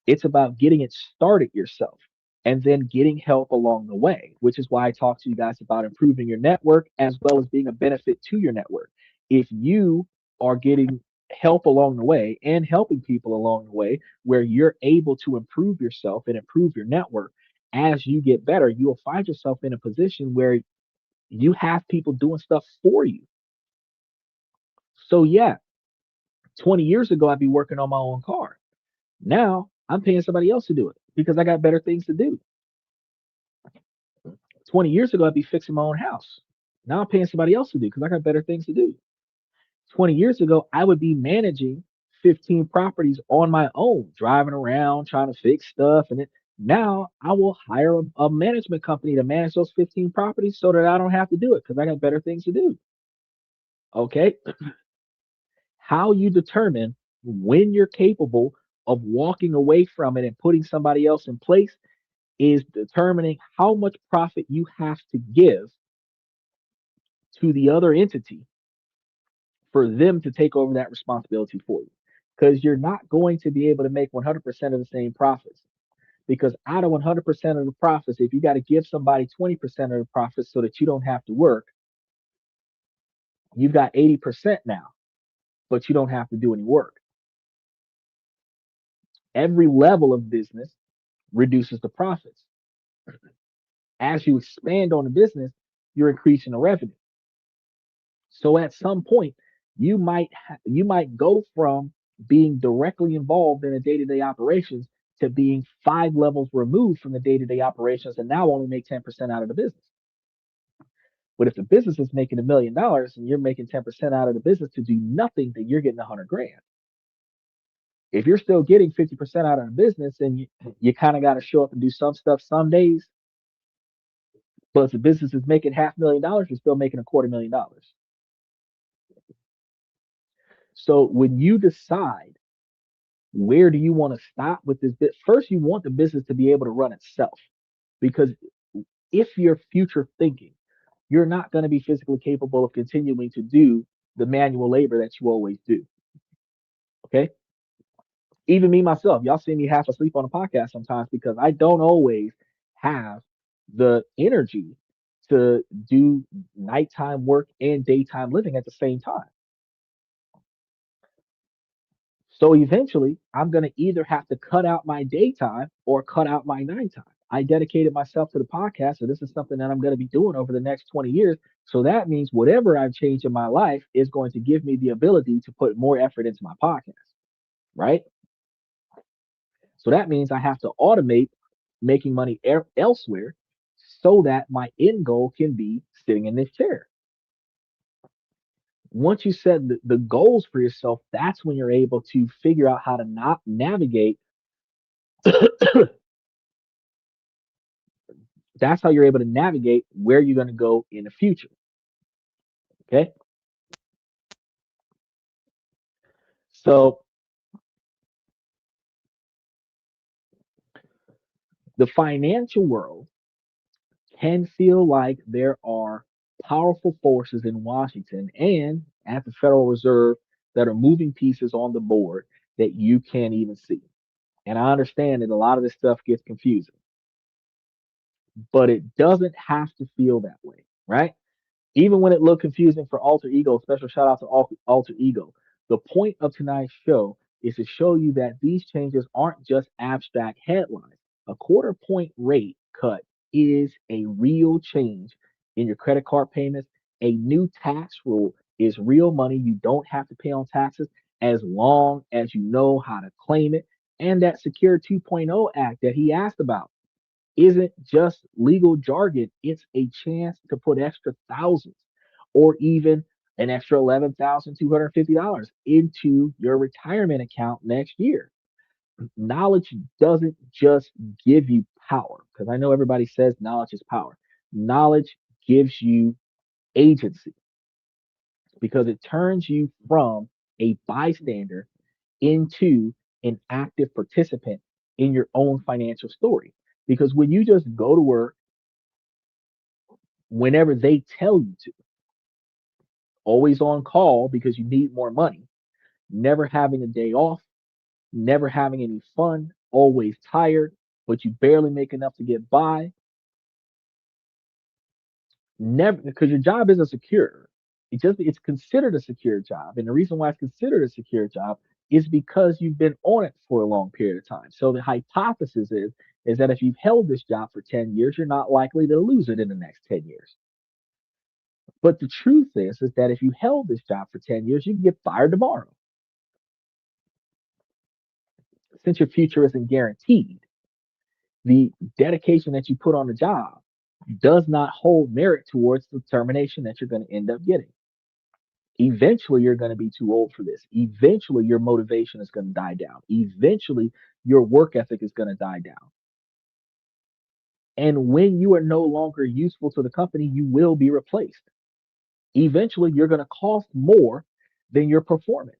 It's about getting it started yourself and then getting help along the way, which is why I talk to you guys about improving your network as well as being a benefit to your network. If you are getting help along the way and helping people along the way where you're able to improve yourself and improve your network, as you get better, you'll find yourself in a position where you have people doing stuff for you. So, yeah, 20 years ago, I'd be working on my own car. Now I'm paying somebody else to do it because I got better things to do. 20 years ago, I'd be fixing my own house. Now I'm paying somebody else to do because I got better things to do. 20 years ago, I would be managing 15 properties on my own, driving around, trying to fix stuff. And Now I will hire a management company to manage those 15 properties so that I don't have to do it because I got better things to do. Okay. How you determine when you're capable of walking away from it and putting somebody else in place is determining how much profit you have to give to the other entity for them to take over that responsibility for you. Because you're not going to be able to make 100% of the same profits. Because out of 100% of the profits, if you got to give somebody 20% of the profits so that you don't have to work, you've got 80% now, but you don't have to do any work. Every level of business reduces the profits. As you expand on the business, you're increasing the revenue. So at some point, you might go from being directly involved in the day-to-day operations to being 5 levels removed from the day-to-day operations and now only make 10% out of the business. But if the business is making $1 million and you're making 10% out of the business to do nothing, then you're getting 100 grand. If you're still getting 50% out of the business and you kind of got to show up and do some stuff some days, but if the business is making $500,000, you're still making $250,000. So when you decide where do you want to stop with this bit, first you want the business to be able to run itself. Because if you're future thinking, you're not going to be physically capable of continuing to do the manual labor that you always do. Okay. Even me myself, y'all see me half asleep on a podcast sometimes because I don't always have the energy to do nighttime work and daytime living at the same time. So eventually, I'm going to either have to cut out my daytime or cut out my nighttime. I dedicated myself to the podcast, so this is something that I'm going to be doing over the next 20 years. So that means whatever I've changed in my life is going to give me the ability to put more effort into my podcast, right? So that means I have to automate making money elsewhere so that my end goal can be sitting in this chair. Once you set the goals for yourself, that's when you're able to figure out how to not navigate. That's how you're able to navigate where you're going to go in the future. Okay. So the financial world can feel like there are powerful forces in Washington and at the Federal Reserve that are moving pieces on the board that you can't even see. And I understand that a lot of this stuff gets confusing, but it doesn't have to feel that way, right? Even when it looked confusing for Alter Ego, special shout out to Alter Ego. The point of tonight's show is to show you that these changes aren't just abstract headlines. A quarter point rate cut is a real change in your credit card payments. A new tax rule is real money you don't have to pay on taxes as long as you know how to claim it. And that Secure 2.0 Act that he asked about isn't just legal jargon, it's a chance to put extra thousands or even an extra $11,250 into your retirement account next year. Knowledge doesn't just give you power, because I know everybody says knowledge is power. Knowledge gives you agency because it turns you from a bystander into an active participant in your own financial story. Because when you just go to work whenever they tell you to, always on call because you need more money, never having a day off, never having any fun, always tired, but you barely make enough to get by, never because your job isn't secure. It's considered a secure job. And the reason why it's considered a secure job is because you've been on it for a long period of time. So the hypothesis is that if you've held this job for 10 years, you're not likely to lose it in the next 10 years. But the truth is that if you held this job for 10 years, you can get fired tomorrow. Since your future isn't guaranteed, the dedication that you put on the job does not hold merit towards the termination that you're going to end up getting. Eventually, you're going to be too old for this. Eventually, your motivation is going to die down. Eventually, your work ethic is going to die down. And when you are no longer useful to the company, you will be replaced. Eventually, you're going to cost more than your performance.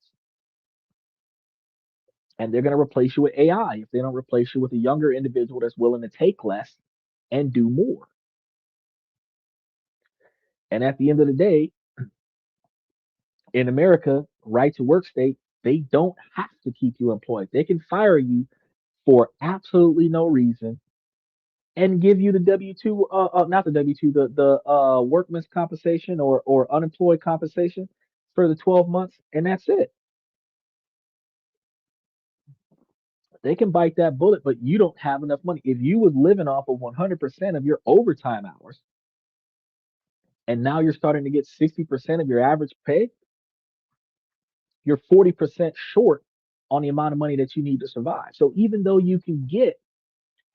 And they're going to replace you with AI if they don't replace you with a younger individual that's willing to take less and do more. And at the end of the day, in America, right to work state, they don't have to keep you employed. They can fire you for absolutely no reason and give you the W two, not the W two, the workman's compensation or unemployed compensation for the 12 months, and that's it. They can bite that bullet, but you don't have enough money. If you was living off of 100% of your overtime hours, and now you're starting to get 60% of your average pay, you're 40% short on the amount of money that you need to survive. So even though you can get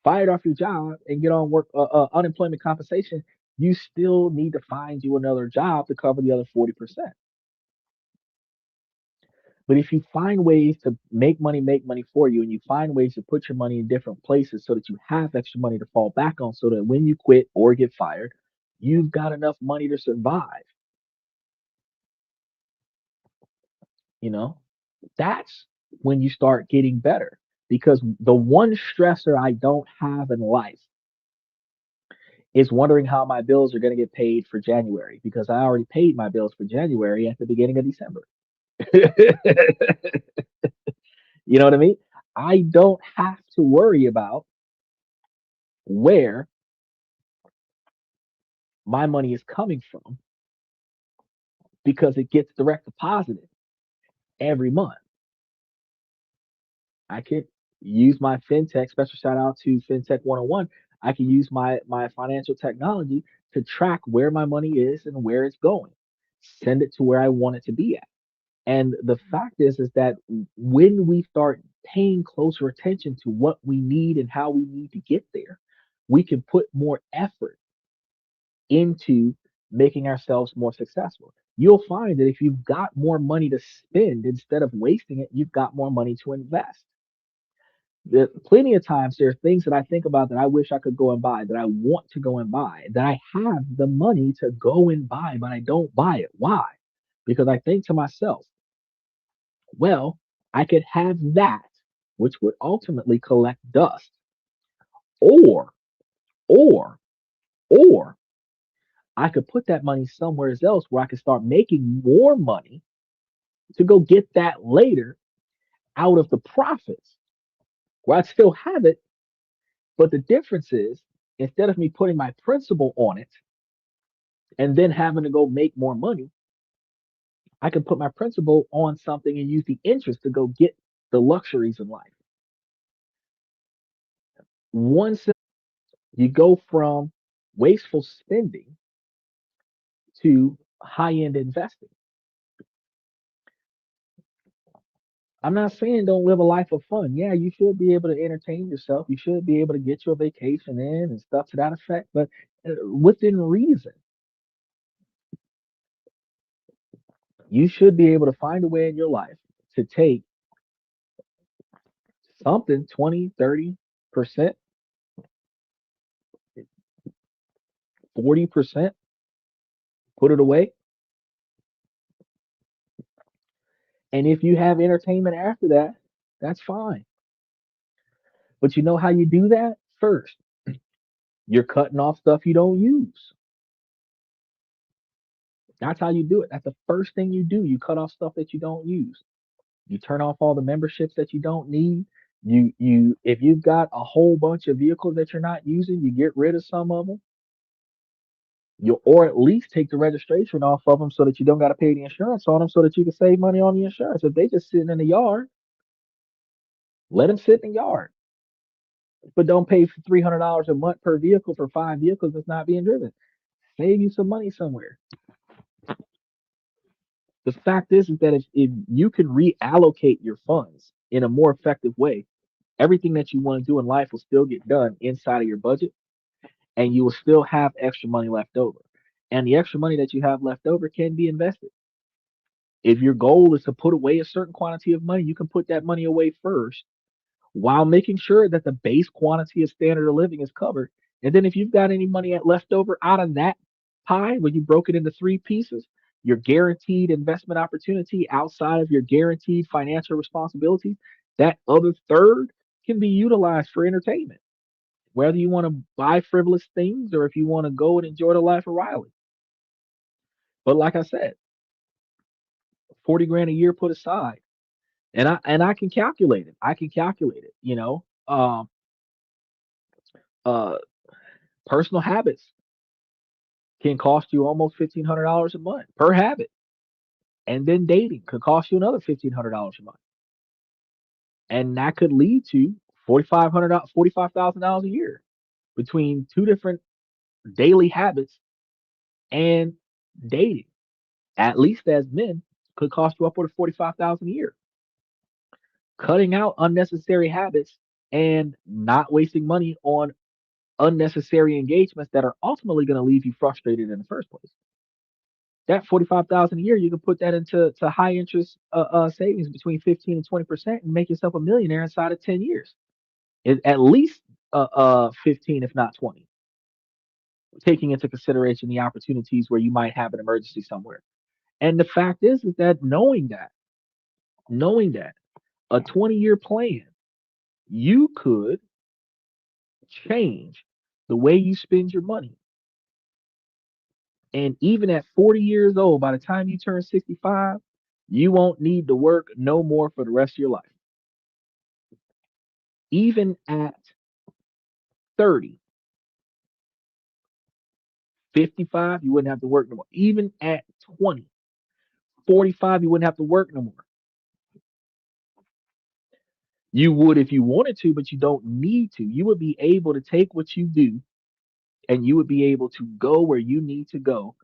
fired off your job and get on work unemployment compensation, you still need to find you another job to cover the other 40%. But if you find ways to make money for you, and you find ways to put your money in different places so that you have extra money to fall back on, so that when you quit or get fired, you've got enough money to survive. You know, that's when you start getting better. Because the one stressor I don't have in life is wondering how my bills are going to get paid for January, because I already paid my bills for January at the beginning of December. You know what I mean? I don't have to worry about where my money is coming from because it gets direct deposited every month. I could use my fintech, special shout out to FinTech 101. I can use my financial technology to track where my money is and where it's going, send it to where I want it to be at. And the fact is that when we start paying closer attention to what we need and how we need to get there, we can put more effort into making ourselves more successful. You'll find that if you've got more money to spend instead of wasting it, you've got more money to invest. Plenty of times there are things that I think about that I wish I could go and buy, that I want to go and buy, that I have the money to go and buy, but I don't buy it. Why? Because I think to myself, well, I could have that, which would ultimately collect dust, or, or, or I could put that money somewhere else where I could start making more money to go get that later out of the profits, where I still have it. But the difference is, instead of me putting my principal on it and then having to go make more money, I can put my principal on something and use the interest to go get the luxuries in life. You go from wasteful spending to high end investing. I'm not saying don't live a life of fun. Yeah, you should be able to entertain yourself. You should be able to get your vacation in and stuff to that effect, but within reason. You should be able to find a way in your life to take something 20, 30%, 40%, put it away. And if you have entertainment after that, that's fine. But you know how you do that? First, you're cutting off stuff you don't use. That's how you do it. That's the first thing you do. You cut off stuff that you don't use. You turn off all the memberships that you don't need. You if you've got a whole bunch of vehicles that you're not using, you get rid of some of them. You or at least take the registration off of them so that you don't got to pay the insurance on them, so that you can save money on the insurance. If they just sitting in the yard, let them sit in the yard, but don't pay for $300 a month per vehicle for 5 vehicles that's not being driven. Save you some money somewhere. The fact is that if you can reallocate your funds in a more effective way, everything that you want to do in life will still get done inside of your budget, and you will still have extra money left over. And the extra money that you have left over can be invested. If your goal is to put away a certain quantity of money, you can put that money away first while making sure that the base quantity of standard of living is covered. And then if you've got any money left over out of that pie, when you broke it into three pieces, your guaranteed investment opportunity outside of your guaranteed financial responsibilities, that other third can be utilized for entertainment. Whether you want to buy frivolous things or if you want to go and enjoy the life of Riley. But like I said, 40 grand a year put aside. And I can calculate it. I can calculate it, uh personal habits can cost you almost $1,500 a month per habit. And then dating could cost you another $1,500 a month. And that could lead to $45,000 a year between two different daily habits and dating. At least as men, could cost you upward of 45,000 a year. Cutting out unnecessary habits and not wasting money on unnecessary engagements that are ultimately going to leave you frustrated in the first place. That 45,000 a year, you can put that into high interest savings between 15 and 20% and make yourself a millionaire inside of 10 years. At least 15, if not 20, taking into consideration the opportunities where you might have an emergency somewhere. And the fact is that knowing that a 20-year plan, you could change the way you spend your money. And even at 40 years old, by the time you turn 65, you won't need to work no more for the rest of your life. Even at 30, 55, you wouldn't have to work no more. Even at 20, 45, you wouldn't have to work no more. You would if you wanted to, but you don't need to. You would be able to take what you do and you would be able to go where you need to go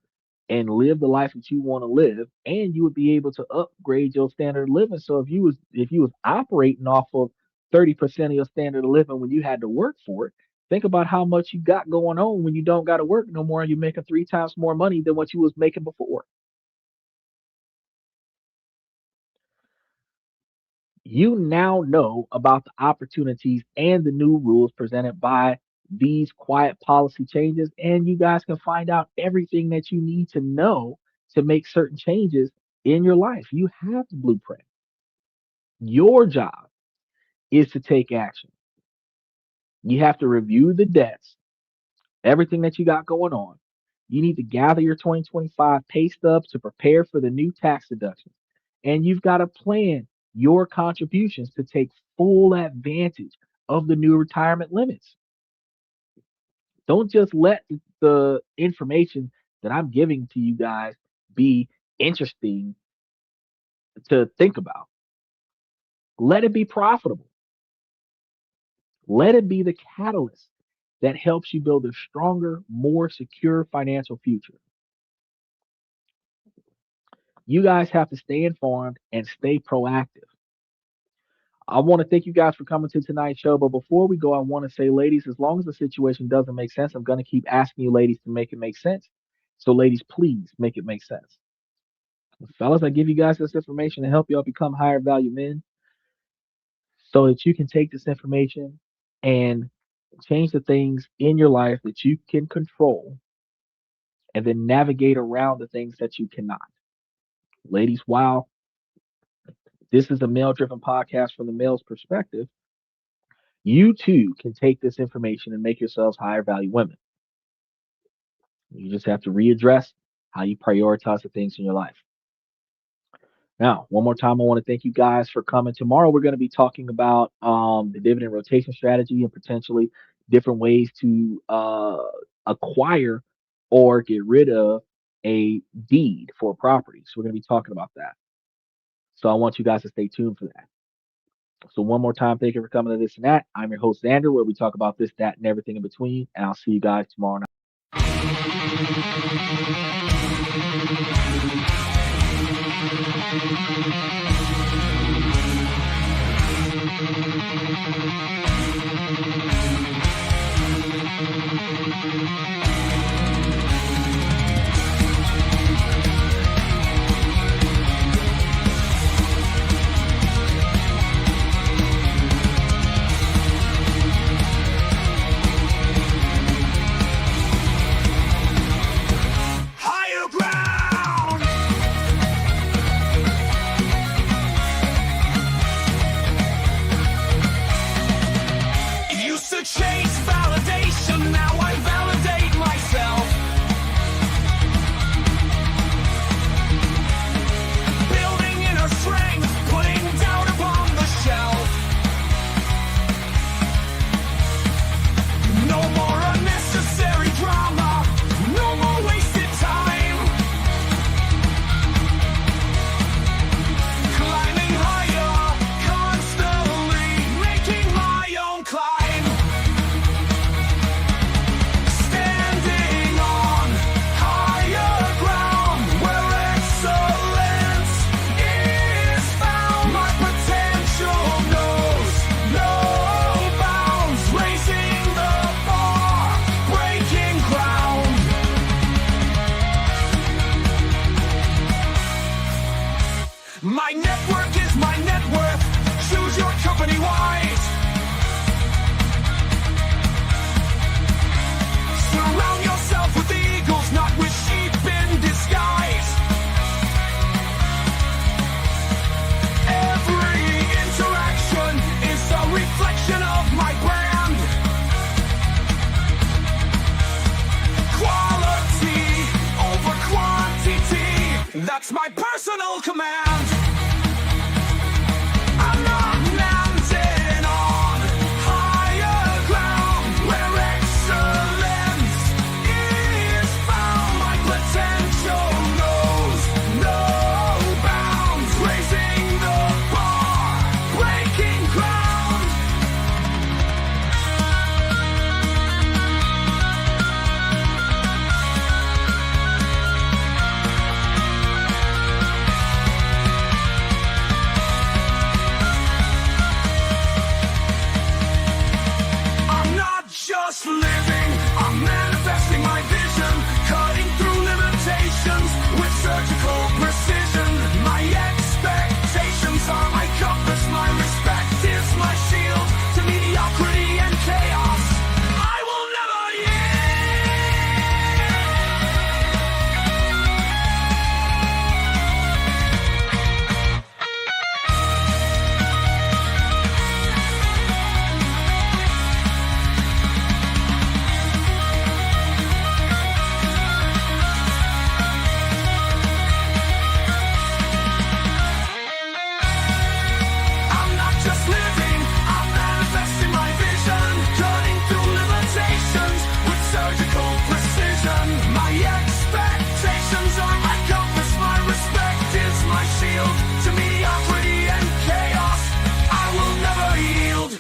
and live the life that you want to live, and you would be able to upgrade your standard of living. So if you was operating off of 30% of your standard of living when you had to work for it, think about how much you got going on when you don't got to work no more and you're making 3 times more money than what you was making before. You now know about the opportunities and the new rules presented by these quiet policy changes, and you guys can find out everything that you need to know to make certain changes in your life. You have the blueprint. Your job is to take action. You have to review the debts, everything that you got going on. You need to gather your 2025 pay stubs to prepare for the new tax deductions. And you've got to plan your contributions to take full advantage of the new retirement limits. Don't just let the information that I'm giving to you guys be interesting to think about. Let it be profitable. Let it be the catalyst that helps you build a stronger, more secure financial future. You guys have to stay informed and stay proactive. I want to thank you guys for coming to tonight's show. But before we go, I want to say, ladies, as long as the situation doesn't make sense, I'm going to keep asking you, ladies, to make it make sense. So, ladies, please make it make sense. Fellas, I give you guys this information to help y'all become higher value men so that you can take this information and change the things in your life that you can control and then navigate around the things that you cannot. Ladies, while this is a male driven podcast from the male's perspective, you too can take this information and make yourselves higher value women. You just have to readdress how you prioritize the things in your life. Now, one more time, I want to thank you guys for coming. Tomorrow, we're going to be talking about the dividend rotation strategy and potentially different ways to acquire or get rid of a deed for a property. So we're going to be talking about that. So I want you guys to stay tuned for that. So one more time, thank you for coming to This and That. I'm your host, Xander, where we talk about this, that, and everything in between. And I'll see you guys tomorrow night. respects my personal command. I'm not mounted on higher ground where excellence is found. My potential knows no bounds, raising the bar, breaking ground. I'm not just living, I'm manifesting my vision, cutting through limitations with surgical precision. My expectations are my compass, my respect is my shield to mediocrity and chaos. I will never I'm not just living, I'm manifesting my vision, cutting through limitations with surgical precision. My expectations are my compass, my respect is my shield to mediocrity and chaos. I will never yield.